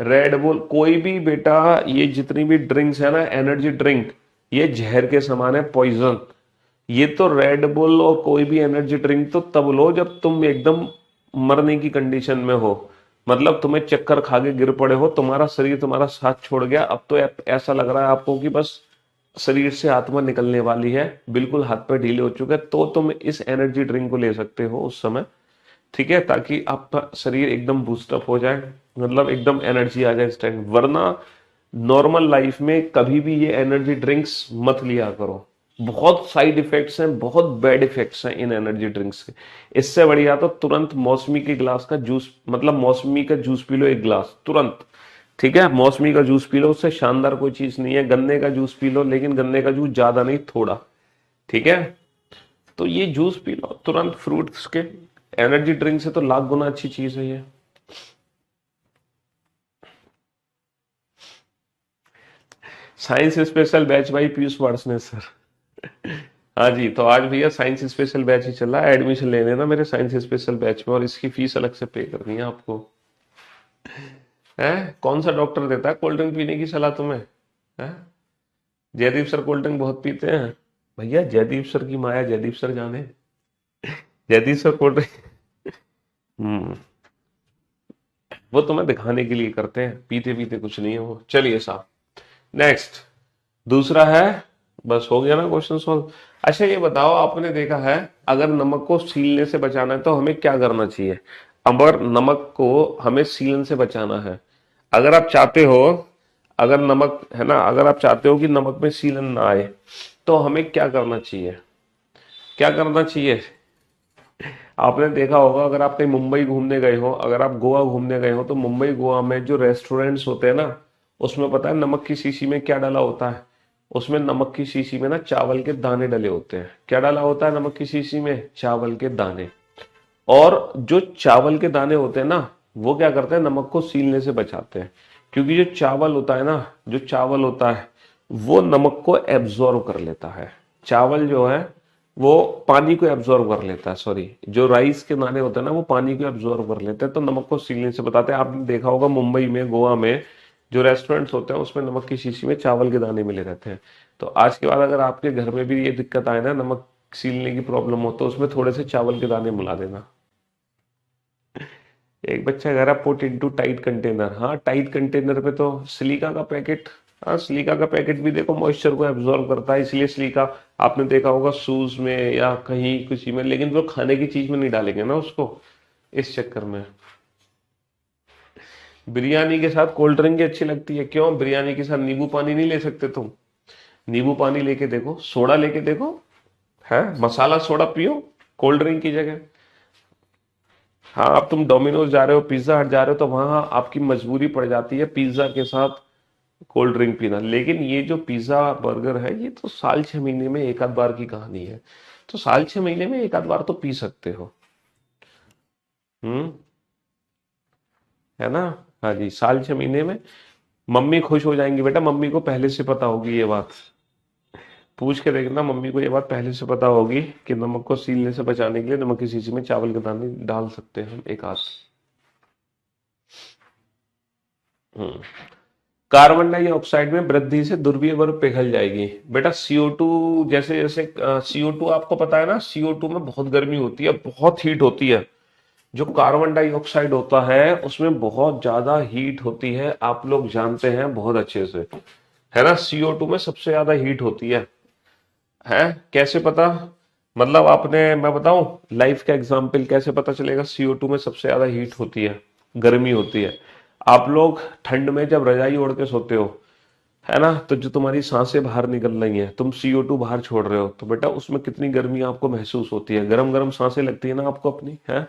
रेड बुल कोई भी बेटा, ये जितनी भी ड्रिंक्स है ना, एनर्जी ड्रिंक, ये जहर के समान है, पॉइजन। ये तो रेड बुल और कोई भी एनर्जी ड्रिंक तो तब लो जब तुम एकदम मरने की कंडीशन में हो, मतलब तुम्हें चक्कर खा के गिर पड़े हो, तुम्हारा शरीर तुम्हारा साथ छोड़ गया, अब तो ऐसा लग रहा है आपको कि बस शरीर से आत्मा निकलने वाली है, बिल्कुल हाथ पैर ढीले हो चुके हैं, तो तुम इस एनर्जी ड्रिंक को ले सकते हो उस समय। ठीक है, ताकि आपका शरीर एकदम बूस्टअप हो जाए, मतलब एकदम एनर्जी आ जाए इस टाइम। वरना नॉर्मल लाइफ में कभी भी ये एनर्जी ड्रिंक्स मत लिया करो। बहुत साइड इफेक्ट्स हैं, बहुत बैड इफेक्ट्स हैं इन एनर्जी ड्रिंक्स के। इससे बढ़िया तो तुरंत मौसमी के गिलास का जूस, मतलब मौसमी का जूस पी लो एक गिलास तुरंत। ठीक है, मौसमी का जूस पी लो, उससे शानदार कोई चीज नहीं है। गन्ने का जूस पी लो, लेकिन गन्ने का जूस ज्यादा नहीं, थोड़ा। ठीक है, तो ये जूस पी लो तुरंत फ्रूट्स के, एनर्जी ड्रिंक से तो लाख गुना अच्छी चीज है ये। Science special batch by Piyush Varshney sir. हाँ जी, तो आज भैया साइंस स्पेशल बैच ही चल रहा है, एडमिशन ले लेना मेरे साइंस स्पेशल बैच में, और इसकी फीस अलग से पे करनी है आपको। है कौन सा डॉक्टर देता है कोल्ड ड्रिंक पीने की सलाह तुम्हें? है जयदीप सर कोल्ड ड्रिंक बहुत पीते हैं भैया, जयदीप सर की माया जयदीप सर जाने। जयदीप सर कोल्ड ड्रिंक वो तुम्हें दिखाने के लिए करते हैं, पीते पीते कुछ नहीं है वो। चलिए साहब नेक्स्ट, दूसरा है, बस हो गया ना क्वेश्चन सॉल्व। अच्छा ये बताओ, आपने देखा है अगर नमक को सीलने से बचाना है तो हमें क्या करना चाहिए? अगर नमक को हमें सीलन से बचाना है, अगर आप चाहते हो, अगर नमक है ना, अगर आप चाहते हो कि नमक में सीलन ना आए तो हमें क्या करना चाहिए? क्या करना चाहिए? आपने देखा होगा, अगर आप कहीं मुंबई घूमने गए हो, अगर आप गोवा घूमने गए हो, तो मुंबई गोवा में जो रेस्टोरेंट्स होते हैं ना, उसमें पता है नमक की शीशी में क्या डाला होता है? उसमें नमक की शीशी में ना चावल के दाने डले होते हैं। क्या डाला होता है नमक की शीशी में? चावल के दाने। और जो चावल के दाने होते हैं ना, वो क्या करते हैं, नमक को सीलने से बचाते हैं। क्योंकि जो चावल होता है ना, जो चावल होता है वो नमक को एब्जॉर्व कर लेता है। चावल जो है वो पानी को एब्जॉर्व कर लेता है, सॉरी, जो राइस के दाने होते हैं ना वो पानी को एब्जॉर्व कर लेते हैं, तो नमक को सीलने से बताते हैं। आपने देखा होगा मुंबई में, गोवा में जो रेस्टोरेंट्स होते हैं उसमें नमक की शीशी में चावल के दाने मिले रहते हैं। तो आज के बाद अगर आपके घर में भी ये दिक्कत आए ना, नमक सीलने की प्रॉब्लम हो, तो उसमें थोड़े से चावल के दाने मिला देना। एक बच्चा कह रहा पुट इनटू टाइट कंटेनर। हाँ, टाइट कंटेनर पे तो सिलिका का पैकेट, हाँ सिलिका का पैकेट भी देखो मॉइस्चर को एब्जॉर्ब करता है, इसलिए सिलिका आपने देखा होगा शूज में या कहीं किसी में, लेकिन वो खाने की चीज में नहीं डालेंगे ना उसको, इस चक्कर में। बिरयानी के साथ कोल्ड ड्रिंक अच्छी लगती है, क्यों? बिरयानी के साथ नींबू पानी नहीं ले सकते तुम? नींबू पानी लेके देखो, सोडा लेके देखो, है मसाला सोडा पियो कोल्ड ड्रिंक की जगह। हाँ, अब तुम डोमिनोज जा रहे हो, पिज्जा हट जा रहे हो, तो वहां आपकी मजबूरी पड़ जाती है पिज्जा के साथ कोल्ड ड्रिंक पीना। लेकिन ये जो पिज्जा बर्गर है, ये तो साल 6 महीने में एक आध बार की कहानी है, तो साल 6 महीने में एक आध बार तो पी सकते हो। हम्म, है ना? हाँ जी, साल 6 महीने में मम्मी खुश हो जाएंगी बेटा, मम्मी को पहले से पता होगी ये बात। पूछ के देखना, मम्मी को ये बात पहले से पता होगी कि नमक को सीलने से बचाने के लिए नमक की शीशी में चावल के दाने डाल सकते हैं हम एक आध। हम्म, कार्बन डाइऑक्साइड में वृद्धि से ध्रुवीय बर्फ पिघल जाएगी। बेटा CO2, जैसे जैसे CO2 आपको पता है ना, CO2 में बहुत गर्मी होती है, बहुत हीट होती है। जो कार्बन डाइऑक्साइड होता है उसमें बहुत ज्यादा हीट होती है, आप लोग जानते हैं बहुत अच्छे से, है ना? CO2 में सबसे ज्यादा हीट होती है? कैसे पता? मतलब आपने, मैं बताऊं लाइफ का एग्जाम्पल, कैसे पता चलेगा CO2 में सबसे ज्यादा हीट होती है, गर्मी होती है? आप लोग ठंड में जब रजाई ओढ़ के सोते हो, है ना, तो जो तुम्हारी सांसें बाहर निकल रही हैं, तुम CO2 बाहर छोड़ रहे हो, तो बेटा उसमें कितनी गर्मी आपको महसूस होती है? गरम गरम सांसें लगती है ना आपको अपनी, है?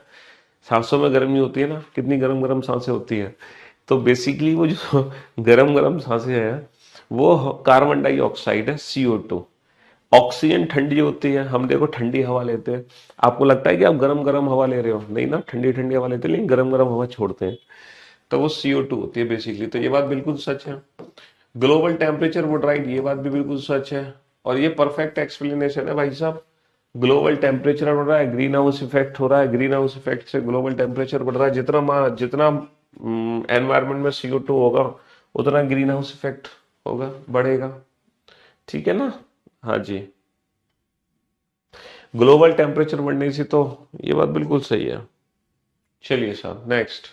सांसों में गर्मी होती है ना, कितनी गरम गरम सांसें होती है। तो बेसिकली वो जो गरम गरम सांसें हैं वो कार्बन डाइऑक्साइड है, CO2। ऑक्सीजन ठंडी होती है, हम देखो ठंडी हवा लेते हैं, आपको लगता है कि आप गरम गरम हवा ले रहे हो, नहीं ना, ठंडी ठंडी हवा लेते हैं लेकिन गरम गरम हवा छोड़ते हैं, तो वो CO2 होती है बेसिकली। तो ये बात बिल्कुल सच है। ग्लोबल टेम्परेचर वुड राइज, ये बात भी बिल्कुल सच है, और ये परफेक्ट एक्सप्लेनेशन है भाई साहब। ग्लोबल टेम्परेचर बढ़ रहा है, ग्रीन हाउस इफेक्ट हो रहा है, ग्रीन हाउस इफेक्ट से ग्लोबल टेम्परेचर बढ़ रहा है। जितना एनवायरमेंट में CO2 होगा उतना ग्रीन हाउस इफेक्ट होगा, बढ़ेगा। ठीक है ना? हाँ जी, ग्लोबल टेम्परेचर बढ़ने से तो ये बात बिल्कुल सही है। चलिए साहब नेक्स्ट,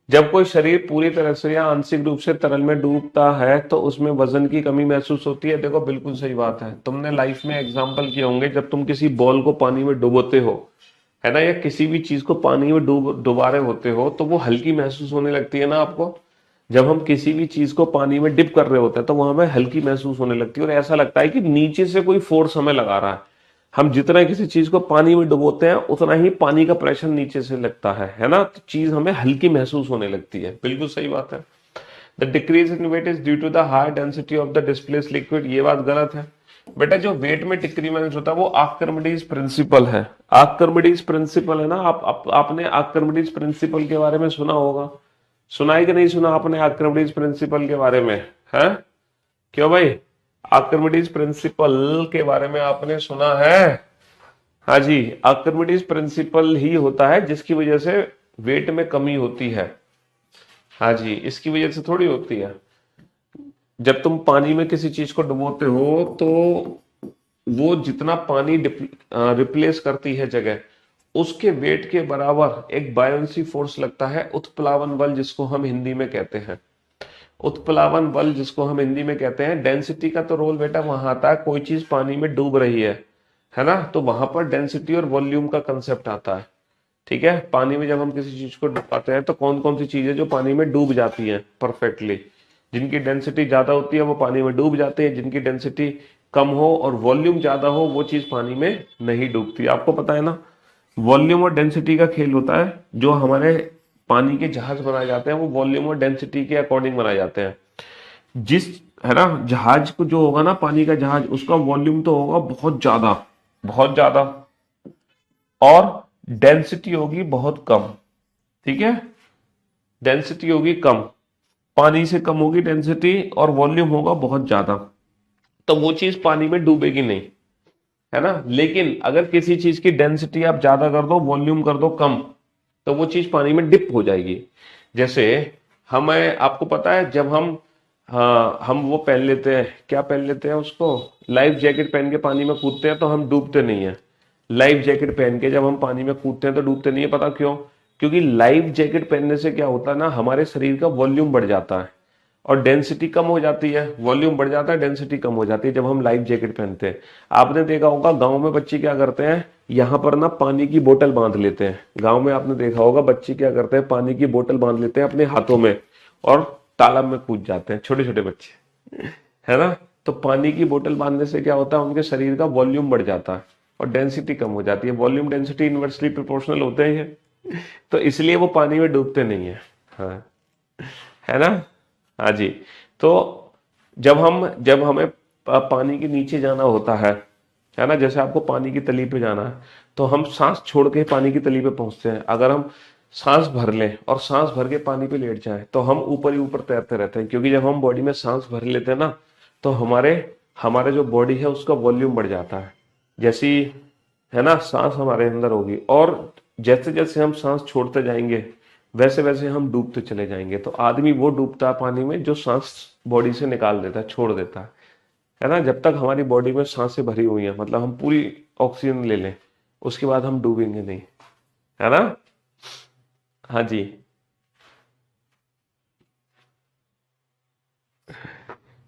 जब कोई शरीर पूरी तरह से या आंशिक रूप से तरल में डूबता है तो उसमें वजन की कमी महसूस होती है। देखो बिल्कुल सही बात है, तुमने लाइफ में एग्जाम्पल किए होंगे, जब तुम किसी बॉल को पानी में डुबोते हो, है ना, या किसी भी चीज को पानी में डुबा रहे होते हो, तो वो हल्की महसूस होने लगती है ना आपको। जब हम किसी भी चीज को पानी में डिप कर रहे होते हैं तो वो हमें हल्की महसूस होने लगती है, और ऐसा लगता है कि नीचे से कोई फोर्स हमें लगा रहा है। हम जितना किसी चीज को पानी में डुबोते हैं उतना ही पानी का प्रेशर नीचे से लगता है ना, तो चीज हमें हल्की महसूस होने लगती है। बिल्कुल सही बात है। The decrease in weight is due to the high density of the displace liquid. ये बात गलत है बेटा। जो वेट में डिक्रीमेंट होता है वो आर्किमिडीज प्रिंसिपल है। आर्किमिडीज प्रिंसिपल है ना। आपने आर्किमिडीज प्रिंसिपल के बारे में सुना होगा। सुना है कि नहीं सुना आपने आर्किमिडीज प्रिंसिपल के बारे में? है क्यों भाई? आर्किमिडीज प्रिंसिपल के बारे में आपने सुना है? हाँ जी, आर्किमिडीज प्रिंसिपल ही होता है जिसकी वजह से वेट में कमी होती है। हाँ जी, इसकी वजह से थोड़ी होती है। जब तुम पानी में किसी चीज को डुबोते हो तो वो जितना पानी रिप्लेस करती है जगह, उसके वेट के बराबर एक बायोंसी फोर्स लगता है, उत्प्लावन बल जिसको हम हिंदी में कहते हैं। उत्प्लावन बल जिसको हम हिंदी में कहते हैं। डेंसिटी का तो रोल बेटा वहां आता है, कोई चीज पानी में डूब रही है ना, तो वहां पर डेंसिटी और वॉल्यूम का कंसेप्ट आता है। ठीक है, पानी में जब हम किसी चीज को डुबाते हैं तो कौन कौन सी चीजें जो पानी में डूब जाती हैं परफेक्टली। जिनकी डेंसिटी ज्यादा होती है वो पानी में डूब जाते हैं, जिनकी डेंसिटी कम हो और वॉल्यूम ज्यादा हो वो चीज पानी में नहीं डूबती। आपको पता है ना, वॉल्यूम और डेंसिटी का खेल होता है। जो हमारे पानी के जहाज बनाए जाते हैं वो वॉल्यूम और डेंसिटी के अकॉर्डिंग बनाए जाते हैं। जिस है ना जहाज को जो होगा ना, पानी का जहाज, उसका वॉल्यूम तो होगा बहुत ज्यादा, बहुत ज्यादा, और डेंसिटी होगी बहुत कम। ठीक है, डेंसिटी होगी कम, पानी से कम होगी डेंसिटी, और वॉल्यूम होगा बहुत ज्यादा, तो वो चीज पानी में डूबेगी नहीं, है ना। लेकिन अगर किसी चीज की डेंसिटी आप ज्यादा कर दो, वॉल्यूम कर दो कम, तो वो चीज पानी में डिप हो जाएगी। जैसे हमें, आपको पता है जब हम, हाँ, हम वो पहन लेते हैं, क्या पहन लेते हैं उसको, लाइफ जैकेट पहन के पानी में कूदते हैं तो हम डूबते नहीं है। लाइफ जैकेट पहन के जब हम पानी में कूदते हैं तो डूबते नहीं है। पता क्यों? क्योंकि लाइफ जैकेट पहनने से क्या होता है ना, हमारे शरीर का वॉल्यूम बढ़ जाता है और डेंसिटी कम हो जाती है। वॉल्यूम बढ़ जाता है, डेंसिटी कम हो जाती है जब हम लाइफ जैकेट पहनते हैं। आपने देखा होगा गांव में बच्चे क्या करते हैं, यहां पर ना पानी की बोतल बांध लेते हैं। गांव में आपने देखा होगा बच्चे क्या करते हैं, पानी की बोतल बांध लेते हैं अपने हाथों में और तालाब में कूद जाते हैं, छोटे छोटे बच्चे, है ना। तो पानी की बोतल बांधने से क्या होता है, उनके शरीर का वॉल्यूम बढ़ जाता है और डेंसिटी कम हो जाती है। वॉल्यूम डेंसिटी इनवर्सली प्रोपोर्शनल होते हैं ये, तो इसलिए वो पानी में डूबते नहीं है। हाँ, है ना। हाँ जी, तो जब हमें पानी के नीचे जाना होता है ना, जैसे आपको पानी की तली पे जाना है तो हम सांस छोड़ के पानी की तली पे पहुंचते हैं। अगर हम सांस भर लें और सांस भर के पानी पे लेट जाएं तो हम ऊपर ही ऊपर तैरते रहते हैं, क्योंकि जब हम बॉडी में सांस भर लेते हैं ना तो हमारे हमारे जो बॉडी है उसका वॉल्यूम बढ़ जाता है। जैसी, है ना, सांस हमारे अंदर होगी और जैसे जैसे हम सांस छोड़ते जाएंगे वैसे वैसे हम डूबते चले जाएंगे। तो आदमी वो डूबता है पानी में जो सांस बॉडी से निकाल देता है, छोड़ देता है ना। जब तक हमारी बॉडी में सांसें भरी हुई हैं, मतलब हम पूरी ऑक्सीजन ले लें, उसके बाद हम डूबेंगे नहीं, है ना। हाँ जी,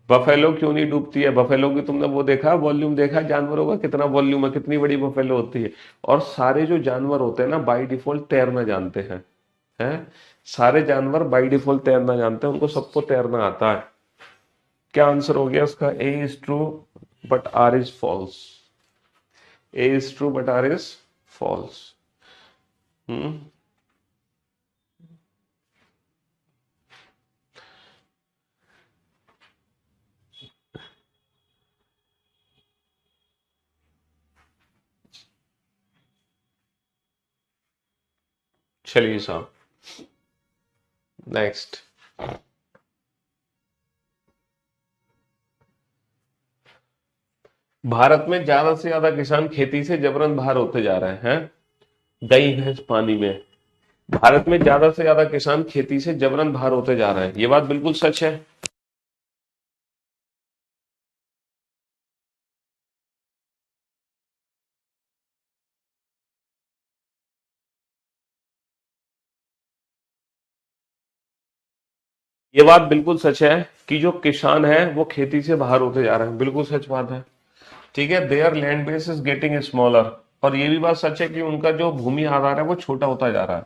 बफेलो क्यों नहीं डूबती है? बफेलो की तुमने वो देखा, वॉल्यूम देखा है जानवरों का, कितना वॉल्यूम है, कितनी बड़ी बफेलो होती है। और सारे जो जानवर होते हैं ना बाय डिफॉल्ट तैरना जानते हैं। सारे जानवर बाय डिफॉल्ट तैरना जानते हैं, उनको सबको तैरना आता है। क्या आंसर हो गया उसका? A is true but R is false. A is true but R is false. हम्म, चलिए साहब, नेक्स्ट। भारत में ज्यादा से ज्यादा किसान खेती से जबरन बाहर होते जा रहे हैं। गई भैंस पानी में। भारत में ज्यादा से ज्यादा किसान खेती से जबरन बाहर होते जा रहे हैं, ये बात बिल्कुल सच है। ये बात बिल्कुल सच है कि जो किसान है वो खेती से बाहर होते जा रहे हैं, बिल्कुल सच बात है। ठीक है, there land base is getting smaller. और ये भी बात सच है कि उनका जो भूमि आधार है वो छोटा होता जा रहा है।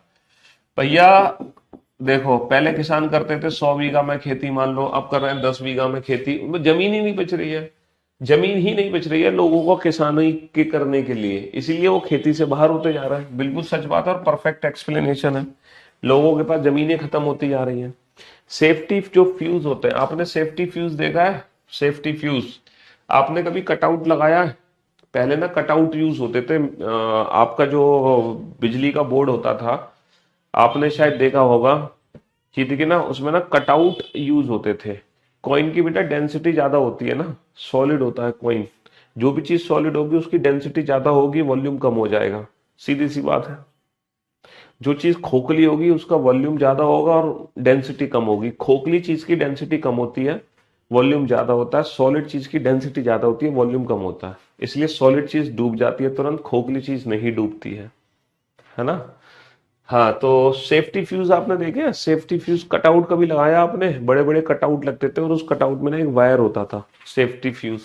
भैया देखो, पहले किसान करते थे 100 बीघा में खेती, मान लो अब कर रहे हैं 10 बीघा में खेती। उनमें जमीन ही नहीं बच रही है, जमीन ही नहीं बच रही है लोगों को किसानी के करने के लिए, इसीलिए वो खेती से बाहर होते जा रहे हैं। बिल्कुल सच बात है और परफेक्ट एक्सप्लेनेशन है। लोगों के पास जमीनें खत्म होती जा रही हैं। सेफ्टी जो फ्यूज होते हैं, आपने सेफ्टी फ्यूज देखा है? सेफ्टी फ्यूज आपने कभी कटआउट लगाया है? पहले ना कटआउट यूज होते थे, आपका जो बिजली का बोर्ड होता था, आपने शायद देखा होगा कि देखिए ना उसमें ना कटआउट यूज होते थे। कॉइन की बेटा डेंसिटी ज्यादा होती है ना, सॉलिड होता है कॉइन। जो भी चीज सॉलिड होगी उसकी डेंसिटी ज्यादा होगी, वॉल्यूम कम हो जाएगा, सीधी सी बात है। जो चीज खोखली होगी उसका वॉल्यूम ज्यादा होगा और डेंसिटी कम होगी। खोखली चीज की डेंसिटी कम होती है, वॉल्यूम ज्यादा होता है। सॉलिड चीज की डेंसिटी ज्यादा होती है, वॉल्यूम कम होता है। इसलिए सॉलिड चीज डूब जाती है तुरंत, खोखली चीज नहीं डूबती है ना। हाँ, तो सेफ्टी फ्यूज आपने देखे हैं? सेफ्टी फ्यूज कटआउट कभी लगाया आपने? बड़े बड़े कटआउट लगते थे और उस कटआउट में ना एक वायर होता था, सेफ्टी फ्यूज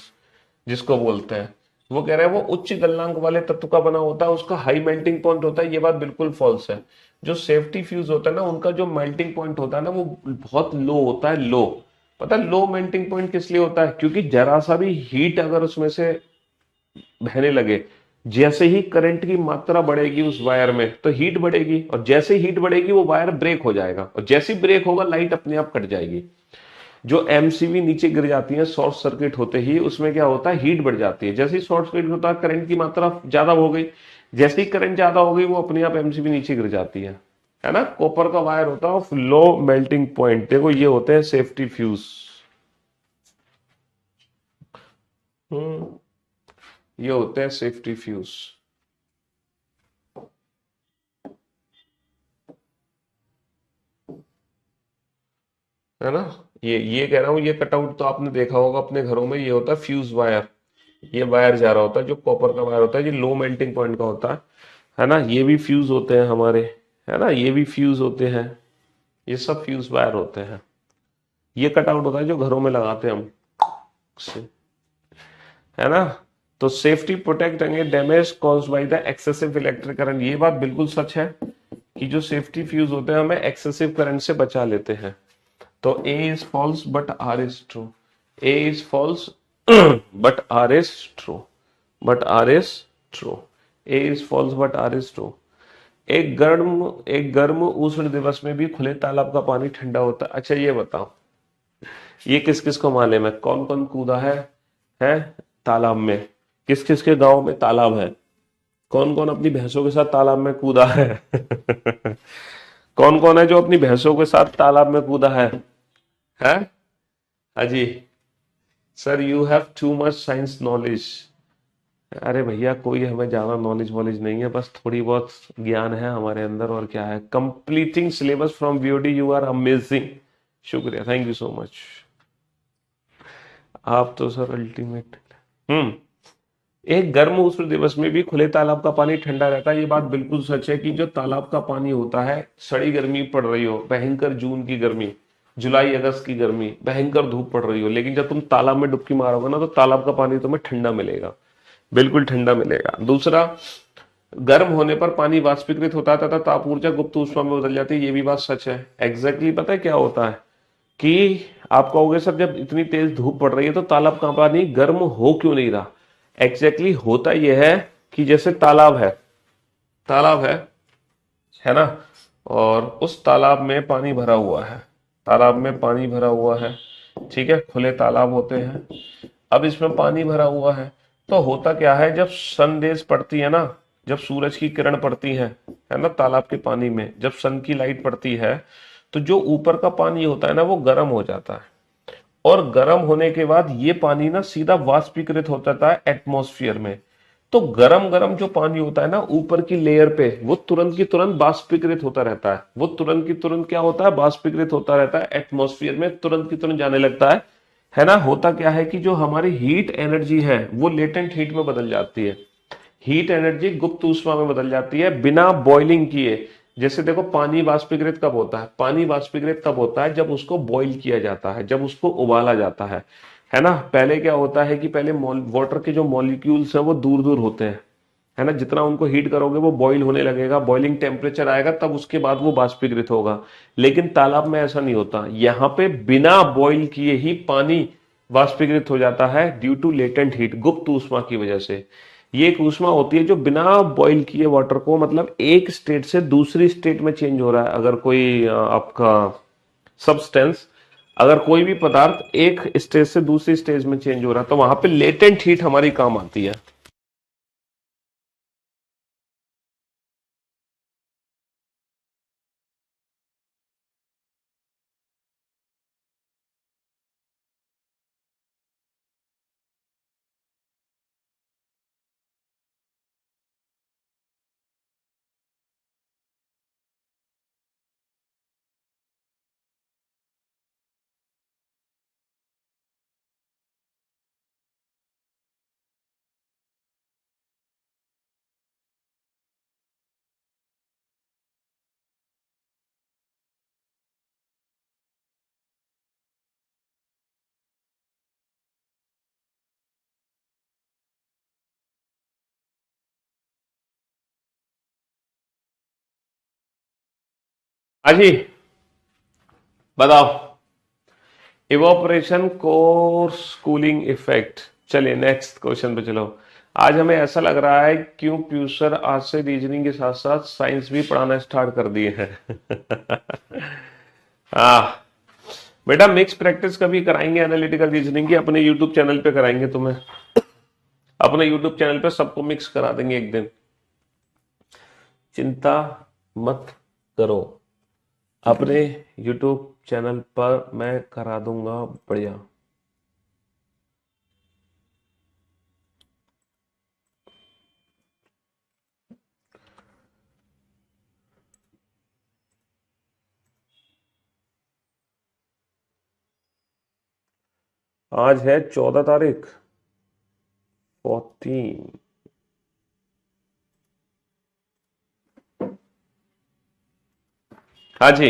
जिसको बोलते हैं। वो कह रहे हैं वो उच्च गलनांक वाले तत्व का बना होता है, उसका हाई मेल्टिंग पॉइंट होता है। ये बात बिल्कुल फॉल्स है। जो सेफ्टी फ्यूज होता है ना, उनका जो मेल्टिंग पॉइंट होता है ना वो बहुत लो होता है, लो। पता है लो मेल्टिंग पॉइंट किस लिए होता है? क्योंकि जरा सा भी हीट अगर उसमें से बहने लगे, जैसे ही करंट की मात्रा बढ़ेगी उस वायर में तो हीट बढ़ेगी, और जैसे हीट बढ़ेगी वो वायर ब्रेक हो जाएगा, और जैसे ही ब्रेक होगा लाइट अपने आप कट जाएगी। जो एमसीवी नीचे गिर जाती है शॉर्ट सर्किट होते ही, उसमें क्या होता है, हीट बढ़ जाती है। जैसे ही शॉर्ट सर्किट होता है करंट की मात्रा ज्यादा हो गई, जैसे ही करंट ज्यादा हो गई वो अपने आप एमसीवी नीचे गिर जाती है ना। कॉपर का वायर होता है ऑफ लो मेल्टिंग पॉइंट। देखो ये होते हैं सेफ्टी फ्यूज। हम्म ये होते हैं सेफ्टी फ्यूज, है ना। ये कह रहा हूँ, ये कटआउट तो आपने देखा होगा अपने घरों में, ये होता है फ्यूज वायर। ये वायर जा रहा होता है, जो कॉपर का वायर होता है, ये लो मेल्टिंग पॉइंट का होता है ना। ये भी फ्यूज होते हैं हमारे, है ना, ये भी फ्यूज होते हैं। ये सब फ्यूज वायर होते हैं। ये कटआउट होता है जो घरों में लगाते हैं हम, है ना। तो safety protect against damage caused by the excessive electric current, ये बात बिल्कुल सच है कि जो सेफ्टी फ्यूज होते हैं हमें एक्सेसिव करंट से बचा लेते हैं। तो A is false but R is true. A is false but R is true. But R is true. A is false but R is true. एक गर्म उष्ण दिवस में भी खुले तालाब का पानी ठंडा होता है। अच्छा ये बताओ, ये किस किस को मालूम है? कौन कौन कूदा है तालाब में? किस किस के गांव में तालाब है? कौन कौन अपनी भैंसों के साथ तालाब में कूदा है? कौन कौन है जो अपनी भैंसों के साथ तालाब में कूदा है? अजी sir, you have too much science knowledge. अरे भैया, कोई हमें ज्यादा नॉलेज वॉलेज नहीं है, बस थोड़ी बहुत ज्ञान है हमारे अंदर, और क्या है। Completing syllabus from VOD, you are amazing. शुक्रिया, थैंक यू सो मच। आप तो सर अल्टीमेट। हम्म एक गर्म उष्ण दिवस में भी खुले तालाब का पानी ठंडा रहता है, ये बात बिल्कुल सच है कि जो तालाब का पानी होता है, सड़ी गर्मी पड़ रही हो, भयंकर जून की गर्मी, जुलाई अगस्त की गर्मी, भयंकर धूप पड़ रही हो, लेकिन जब तुम तालाब में डुबकी मारोगे ना तो तालाब का पानी तुम्हें ठंडा मिलेगा, बिल्कुल ठंडा मिलेगा। दूसरा, गर्म होने पर पानी वाष्पीकृत होता है तथा ताप ऊर्जा गुप्त ऊष्मा में बदल जाती है, ये भी बात सच है। एग्जैक्टली पता है क्या होता है कि आप कहोगे सर जब इतनी तेज धूप पड़ रही है तो तालाब का पानी गर्म हो क्यों नहीं रहा? एग्जैक्टली होता यह है कि जैसे तालाब है ना, और उस तालाब में पानी भरा हुआ है, तालाब में पानी भरा हुआ है, ठीक है, खुले तालाब होते हैं। अब इसमें पानी भरा हुआ है, तो होता क्या है, जब सन रेज पड़ती है ना, जब सूरज की किरण पड़ती है ना तालाब के पानी में, जब सन की लाइट पड़ती है तो जो ऊपर का पानी होता है ना वो गर्म हो जाता है, और गर्म होने के बाद ये पानी ना सीधा वाष्पीकृत हो जाता है एटमॉस्फेयर में। तो गरम गरम जो पानी होता है ना ऊपर की लेयर पे, वो तुरंत की तुरंत वाष्पीकृत होता रहता है, वो तुरंत की तुरंत क्या होता है, वाष्पीकृत होता रहता है एटमॉस्फेयर में, तुरंत की तुरंत जाने लगता है ना। होता क्या है कि जो हमारी हीट एनर्जी है वो लेटेंट हीट में बदल जाती है, हीट एनर्जी गुप्त ऊष्मा में बदल जाती है बिना बॉइलिंग किए। जैसे देखो, पानी वाष्पीकृत कब होता है? पानी वाष्पीकृत तब होता है जब उसको बॉईल किया जाता है, जब उसको उबाला जाता है ना। पहले क्या होता है कि पहले वाटर के जो मॉलिक्यूल्स हैं वो दूर दूर होते हैं, है ना। जितना उनको हीट करोगे वो बॉईल होने लगेगा, बॉइलिंग टेम्परेचर आएगा, तब उसके बाद वो वाष्पीकृत होगा। लेकिन तालाब में ऐसा नहीं होता, यहाँ पे बिना बॉईल किए ही पानी वाष्पीकृत हो जाता है ड्यू टू लेटेंट हीट, गुप्त ऊष्मा की वजह से। ये एक ऊष्मा होती है जो बिना बॉईल किए वाटर को, मतलब एक स्टेट से दूसरी स्टेट में चेंज हो रहा है। अगर कोई आपका सब्सटेंस, अगर कोई भी पदार्थ एक स्टेज से दूसरी स्टेज में चेंज हो रहा है तो वहां पे लेटेंट हीट हमारी काम आती है। हाँ जी, बताओ। Evaporation course cooling effect. चलिए नेक्स्ट क्वेश्चन पे चलो। आज हमें ऐसा लग रहा है क्यों प्यूसर आज से रीजनिंग के साथ साथ साइंस भी पढ़ाना स्टार्ट कर दिए हैं। हाँ बेटा, मिक्स प्रैक्टिस कभी कराएंगे एनालिटिकल रीजनिंग की, अपने यूट्यूब चैनल पे कराएंगे तुम्हें। अपने यूट्यूब चैनल पे सबको मिक्स करा देंगे एक दिन, चिंता मत करो। अपने यूट्यूब चैनल पर मैं करा दूंगा बढ़िया। आज है 14 तारीख, 14। हाँ जी,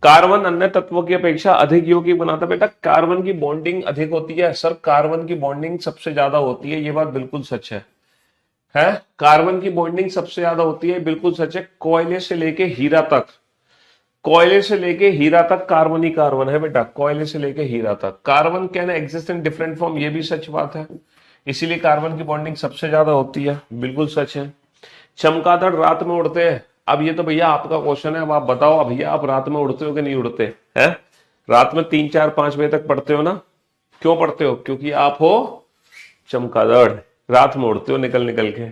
कार्बन अन्य तत्वों की अपेक्षा अधिक यौगिक बनाता। बेटा कार्बन की बॉन्डिंग अधिक होती है सर, कार्बन की बॉन्डिंग सबसे ज्यादा होती है, ये बात बिल्कुल सच है। कार्बन की बॉन्डिंग सबसे ज्यादा होती है, बिल्कुल सच है। कोयले से लेके हीरा तक, कोयले से लेके हीरा तक कार्बन ही कार्बन है बेटा। कोयले से लेके हीरा तक carbon can exist in different form, ये भी सच बात है। इसीलिए कार्बन की बॉन्डिंग सबसे ज्यादा होती है, बिल्कुल सच है। चमगादड़ रात में उड़ते हैं। अब ये तो भैया आपका क्वेश्चन है, अब आप बताओ अब भैया आप रात में उड़ते हो कि नहीं उड़ते हैं? रात में 3 4 5 बजे तक पढ़ते हो ना? क्यों पढ़ते हो? क्योंकि आप हो चमगादड़, रात में उड़ते हो निकल निकल के।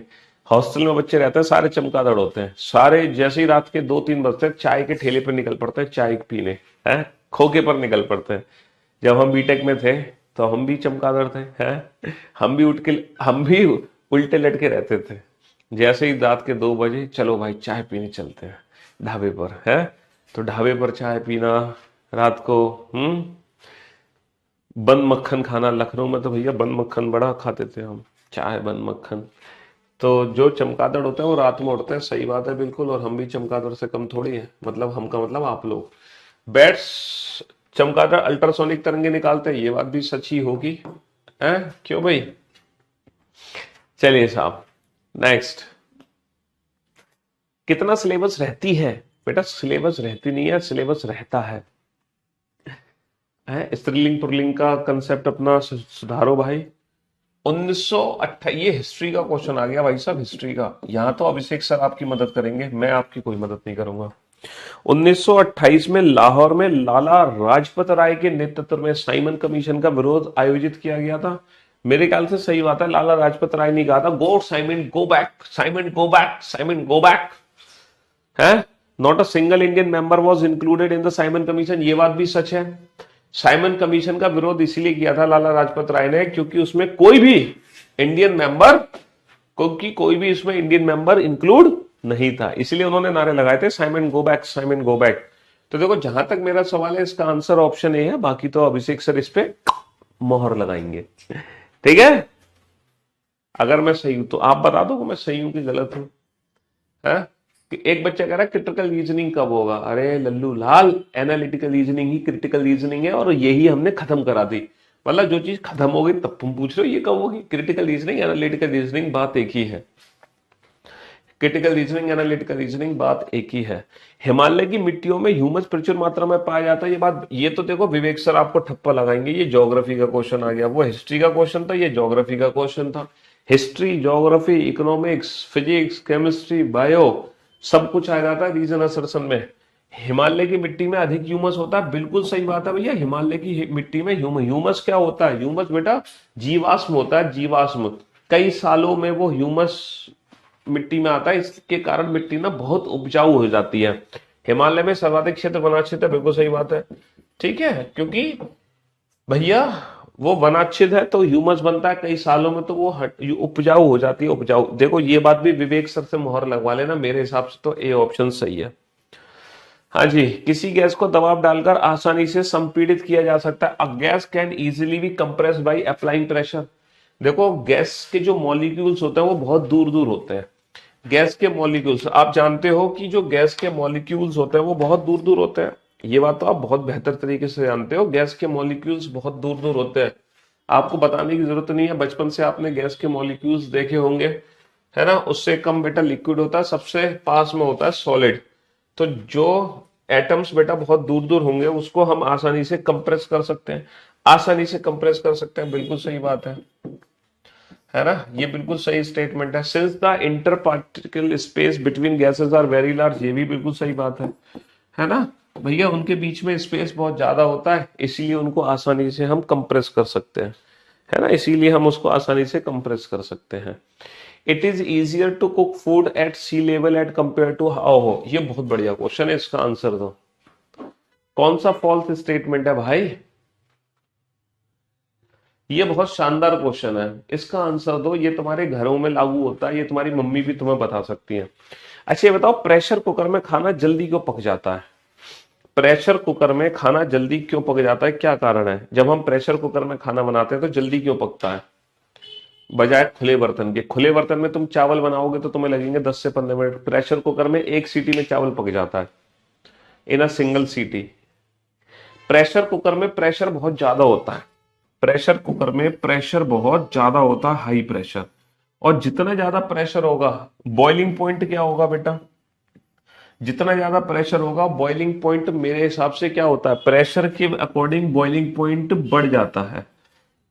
हॉस्टल में बच्चे रहते हैं सारे चमगादड़ होते हैं सारे, जैसे ही रात के 2 3 बजते हैं चाय के ठेले पर निकल पड़ते हैं चाय पीने, हैं खोखे पर निकल पड़ते हैं। जब हम बीटेक में थे तो हम भी चमगादड़ थे, हैं हम भी उठ के, हम भी उल्टे लटके रहते थे। जैसे ही रात के 2 बजे चलो भाई चाय पीने चलते हैं ढाबे पर, है तो ढाबे पर चाय पीना रात को। बन मक्खन खाना, लखनऊ में तो भैया बन मक्खन बड़ा खाते थे हम, चाय बन मक्खन। तो जो चमगादड़ होते हैं वो रात में उड़ते हैं, सही बात है बिल्कुल। और हम भी चमगादड़ से कम थोड़ी है, मतलब हम का मतलब आप लोग। बैट्स, चमगादड़ अल्ट्रासोनिक तरंगे निकालते हैं, ये बात भी सच ही होगी, है क्यों भाई? चलिए साहब नेक्स्ट। कितना सिलेबस रहती है? बेटा सिलेबस रहती नहीं है, सिलेबस रहता है। स्त्रीलिंग पुल्लिंग का कंसेप्ट अपना सुधारो भाई। 1928, ये हिस्ट्री का क्वेश्चन आ गया भाई साहब, हिस्ट्री का। यहां तो अभिषेक सर आपकी मदद करेंगे, मैं आपकी कोई मदद नहीं करूंगा। 1928 में लाहौर में लाला राजपत राय के नेतृत्व में साइमन कमीशन का विरोध आयोजित किया गया था। मेरे ख्याल से सही बात है, लाला राजपत राय ने कहा था go Simon go back, Simon go back, Simon go back, है। Not a single Indian member was included in the Simon commission, ये बात भी सच है। साइमन कमीशन का विरोध इसलिए किया था लाला राजपत राय ने क्योंकि उसमें कोई भी इंडियन मेंबर, क्योंकि कोई भी इसमें इंडियन मेंबर इंक्लूड नहीं था, इसलिए उन्होंने नारे लगाए थे Simon go back, Simon go back. तो देखो जहां तक मेरा सवाल है इसका आंसर ऑप्शन ए है, बाकी तो अभिषेक सर इस पे मोहर लगाएंगे, ठीक है। अगर मैं सही हूं तो आप बता दो कि मैं सही हूं कि गलत हूं, है? कि एक बच्चा कह रहा है क्रिटिकल रीजनिंग कब होगा? अरे लल्लू लाल, एनालिटिकल रीजनिंग ही क्रिटिकल रीजनिंग है और यही हमने खत्म करा दी। मतलब जो चीज खत्म हो गई तब तुम पूछ रहे हो ये कब होगी? क्रिटिकल रीजनिंग एनालिटिकल रीजनिंग बात एक ही है। क्रिटिकल रीजनिंग एनालिटिकल रीजनिंग बात एक ही है। हिमालय की मिट्टियों में ह्यूमस प्रचुर मात्रा में पाया जाता है, ये बात, ये तो देखो विवेक सर आपको ठप्पा लगाएंगे, ये ज्योग्राफी का क्वेश्चन आ गया। वो हिस्ट्री का क्वेश्चन था, ये ज्योग्राफी का क्वेश्चन था। History, geography, economics, physics, chemistry, bio, सब कुछ आ जाता है रीजन असर्शन में। हिमालय की मिट्टी में अधिक ह्यूमस होता है, बिल्कुल सही बात है भैया। हिमालय की मिट्टी में ह्यूमस क्या होता है? ह्यूमस बेटा जीवाश्म होता है, जीवाश्म। कई सालों में वो ह्यूमस मिट्टी में आता है, इसके कारण मिट्टी ना बहुत उपजाऊ हो जाती है। हिमालय में सर्वाधिक क्षेत्र वनाच्छित है, बिल्कुल सही बात है। ठीक है, क्योंकि भैया वो वनाच्छित है तो ह्यूमस बनता है कई सालों में, तो वो उपजाऊ हो जाती है, उपजाऊ। देखो ये बात भी विवेक सर से मोहर लगवा लेना, मेरे हिसाब से तो ए ऑप्शन सही है। हाँ जी, किसी गैस को दबाव डालकर आसानी से संपीड़ित किया जा सकता है। A gas can easily B compress by applying pressure. देखो गैस के जो मॉलिक्यूल्स होते हैं वो बहुत दूर दूर होते हैं। गैस के मॉलिक्यूल्स, आप जानते हो कि जो गैस के मॉलिक्यूल्स होते हैं वो बहुत दूर दूर होते हैं। ये बात तो आप बहुत बेहतर तरीके से जानते हो, गैस के मॉलिक्यूल्स बहुत दूर दूर होते हैं। आपको बताने की जरूरत नहीं है, बचपन से आपने गैस के मॉलिक्यूल्स देखे होंगे, है ना। उससे कम बेटा लिक्विड होता है, सबसे पास में होता है सॉलिड। तो जो एटम्स बेटा बहुत दूर दूर होंगे उसको हम आसानी से कंप्रेस कर सकते हैं, आसानी से कंप्रेस कर सकते हैं, बिल्कुल सही बात है ना। ये बिल्कुल सही स्टेटमेंट है। Since the inter particle space between gases are very large, ये भी बिल्कुल सही बात है ना भैया। उनके बीच में स्पेस बहुत ज्यादा होता है, इसीलिए उनको आसानी से हम कंप्रेस कर सकते हैं, है ना। इसीलिए हम उसको आसानी से कंप्रेस कर सकते हैं। It is easier to cook food at sea level at compare to how हो। ये बहुत बढ़िया क्वेश्चन है, इसका आंसर दो। कौन सा फॉल्स स्टेटमेंट है भाई? ये बहुत शानदार क्वेश्चन है, इसका आंसर दो। ये तुम्हारे घरों में लागू होता है, ये तुम्हारी मम्मी भी तुम्हें बता सकती है। अच्छा ये बताओ, प्रेशर कुकर में खाना जल्दी क्यों पक जाता है? प्रेशर कुकर में खाना जल्दी क्यों पक जाता है, क्या कारण है? जब हम प्रेशर कुकर में खाना बनाते हैं तो जल्दी क्यों पकता है बजाय खुले बर्तन के? खुले बर्तन में तुम चावल बनाओगे तो तुम्हें लगेंगे 10 से 15 मिनट, प्रेशर कुकर में एक सीटी में चावल पक जाता है, इन अ सिंगल सीटी। प्रेशर कुकर में प्रेशर बहुत ज्यादा होता है, प्रेशर कुकर में प्रेशर बहुत ज्यादा होता है, हाई प्रेशर। और जितना ज्यादा प्रेशर होगा, बॉइलिंग पॉइंट क्या होगा बेटा? जितना ज्यादा प्रेशर होगा बॉइलिंग पॉइंट, मेरे हिसाब से क्या होता है, प्रेशर के अकॉर्डिंग बॉइलिंग पॉइंट बढ़ जाता है।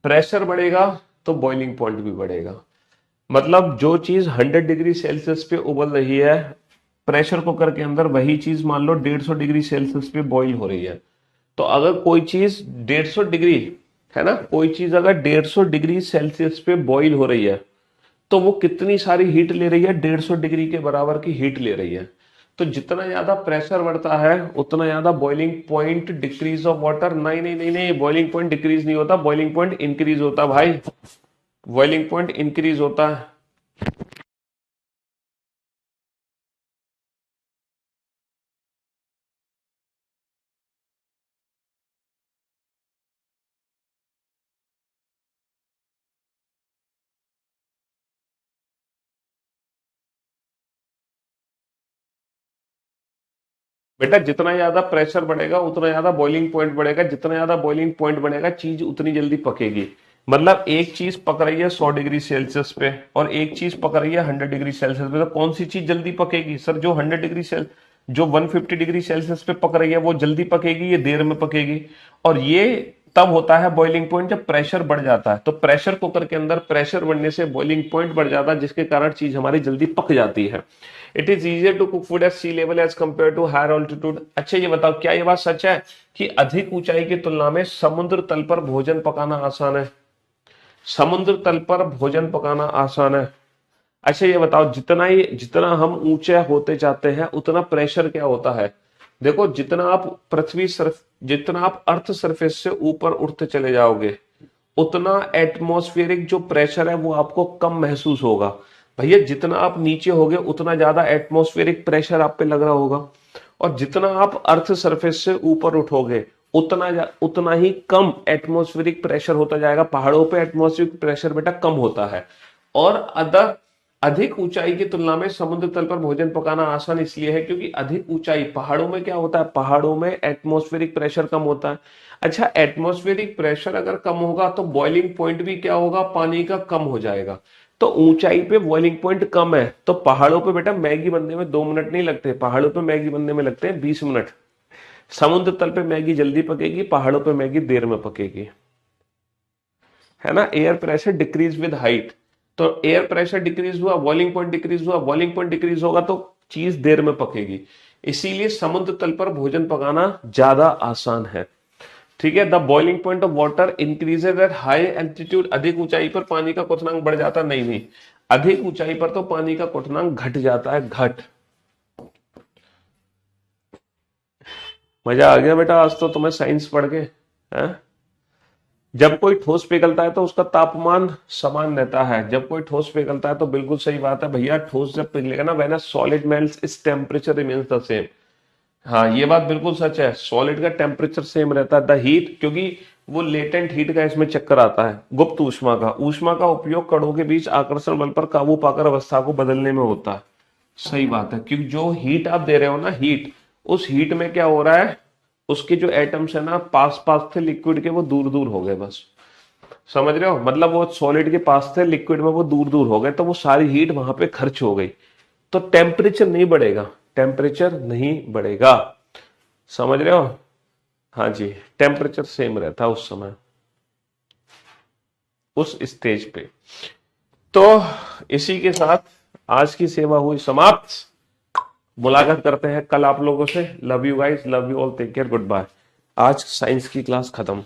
प्रेशर बढ़ेगा तो बॉइलिंग पॉइंट भी बढ़ेगा। मतलब जो चीज 100 डिग्री सेल्सियस पे उबल रही है प्रेशर कुकर के अंदर, वही चीज मान लो 150 डिग्री सेल्सियस पे बॉईल हो रही है। तो अगर कोई चीज 150 डिग्री, है ना, कोई चीज अगर 150 डिग्री सेल्सियस पे बॉईल हो रही है तो वो कितनी सारी हीट ले रही है? 150 डिग्री के बराबर की हीट ले रही है। तो जितना ज्यादा प्रेशर बढ़ता है उतना ज्यादा boiling point decrease of water. नहीं नहीं नहीं नहीं, बॉइलिंग पॉइंट डिक्रीज नहीं होता, बॉइलिंग पॉइंट इंक्रीज होता भाई, बॉइलिंग पॉइंट इंक्रीज होता है। बेटा जितना ज्यादा प्रेशर बढ़ेगा उतना ज्यादा बॉइलिंग पॉइंट बढ़ेगा, जितना ज्यादा बॉइलिंग पॉइंट बढ़ेगा चीज उतनी जल्दी पकेगी। मतलब एक चीज पक रही है 100 डिग्री सेल्सियस पे और एक चीज पक रही है 100 डिग्री सेल्सियस पे, तो कौन सी चीज जल्दी पकेगी? सर जो 100 डिग्री सेल जो 150 डिग्री सेल्सियस पे पक रही है वो जल्दी पकेगी, ये देर में पकेगी। और ये तब होता है बॉइलिंग पॉइंट जब प्रेशर बढ़ जाता है। तो प्रेशर कुकर के अंदर प्रेशर बढ़ने से बॉइलिंग पॉइंट बढ़ जाता है, जिसके कारण चीज हमारी जल्दी पक जाती है। It is easier to cook food at sea level as compare to higher altitude. अच्छा ये बताओ, क्या ये बात सच है कि अधिक ऊंचाई की तुलना में समुद्र तल पर भोजन पकाना आसान है? समुद्र तल पर भोजन पकाना आसान है। अच्छा ये बताओ, जितना हम ऊंचे होते जाते हैं उतना प्रेशर क्या होता है? देखो जितना आप अर्थ सरफेस से ऊपर उठते चले जाओगे उतना एटमॉस्फेरिक जो प्रेशर है वो आपको कम महसूस होगा। भैया जितना आप नीचे होगे उतना ज्यादा एटमॉस्फेरिक प्रेशर आप पे लग रहा होगा, और जितना आप अर्थ सरफेस से ऊपर उठोगे उतना ही कम एटमॉस्फेरिक प्रेशर होता जाएगा। पहाड़ों पे एटमॉस्फेरिक प्रेशर बेटा कम होता है। और अदर अधिक ऊंचाई की तुलना में समुद्र तल पर भोजन पकाना आसान इसलिए है क्योंकि अधिक ऊंचाई, पहाड़ों में क्या होता है, पहाड़ों में एटमॉस्फेरिक प्रेशर कम होता है। अच्छा एटमॉस्फेरिक प्रेशर अगर कम होगा तो बॉइलिंग पॉइंट भी क्या होगा, पानी का कम हो जाएगा। तो ऊंचाई पे बॉइलिंग पॉइंट कम है, तो पहाड़ों पे बेटा मैगी बनने में 2 मिनट नहीं लगते, पहाड़ों पे मैगी बनने में लगते हैं 20 मिनट। समुद्र तल पे मैगी जल्दी पकेगी, पहाड़ों पे मैगी देर में पकेगी, है ना। Air pressure decrease with height, तो एयर प्रेशर डिक्रीज हुआ, बॉइलिंग पॉइंट डिक्रीज हुआ, बॉइलिंग पॉइंट डिक्रीज होगा तो चीज देर में पकेगी, इसीलिए समुद्र तल पर भोजन पकाना ज्यादा आसान है। ठीक है। The boiling point of water increases at high altitude, अधिक ऊंचाई पर पानी का क्वथनांक बढ़ जाता, नहीं नहीं, अधिक ऊंचाई पर तो पानी का क्वथनांक घट जाता है, घट। मजा आ गया बेटा आज तो तुम्हें साइंस पढ़ के, हैं? जब कोई ठोस पिघलता है तो उसका तापमान समान रहता है, जब कोई ठोस पिघलता है तो बिल्कुल सही बात है भैया, ठोस जब पिघलेगा ना, when a solid melts its temperature remains the same. हाँ ये बात बिल्कुल सच है, सॉलिड का टेम्परेचर सेम रहता है, द हीट, क्योंकि वो लेटेंट हीट का इसमें चक्कर आता है, गुप्त ऊष्मा का उपयोग कणों के बीच आकर्षण बल पर काबू पाकर अवस्था को बदलने में होता है। सही बात है, क्योंकि जो हीट आप दे रहे हो ना, हीट, उस हीट में क्या हो रहा है, उसके जो एटम्स है ना, पास पास थे लिक्विड के, वो दूर दूर हो गए बस। समझ रहे हो, मतलब वो सॉलिड के पास थे लिक्विड में, वो दूर दूर हो गए, तो वो सारी हीट वहां पे खर्च हो गई, तो टेम्परेचर नहीं बढ़ेगा, टेम्परेचर नहीं बढ़ेगा। समझ रहे हो? हाँ जी, टेम्परेचर सेम रहता है उस समय, उस स्टेज पे। तो इसी के साथ आज की सेवा हुई समाप्त। मुलाकात करते हैं कल आप लोगों से। Love you guys, love you all, take care, good bye. आज साइंस की क्लास खत्म।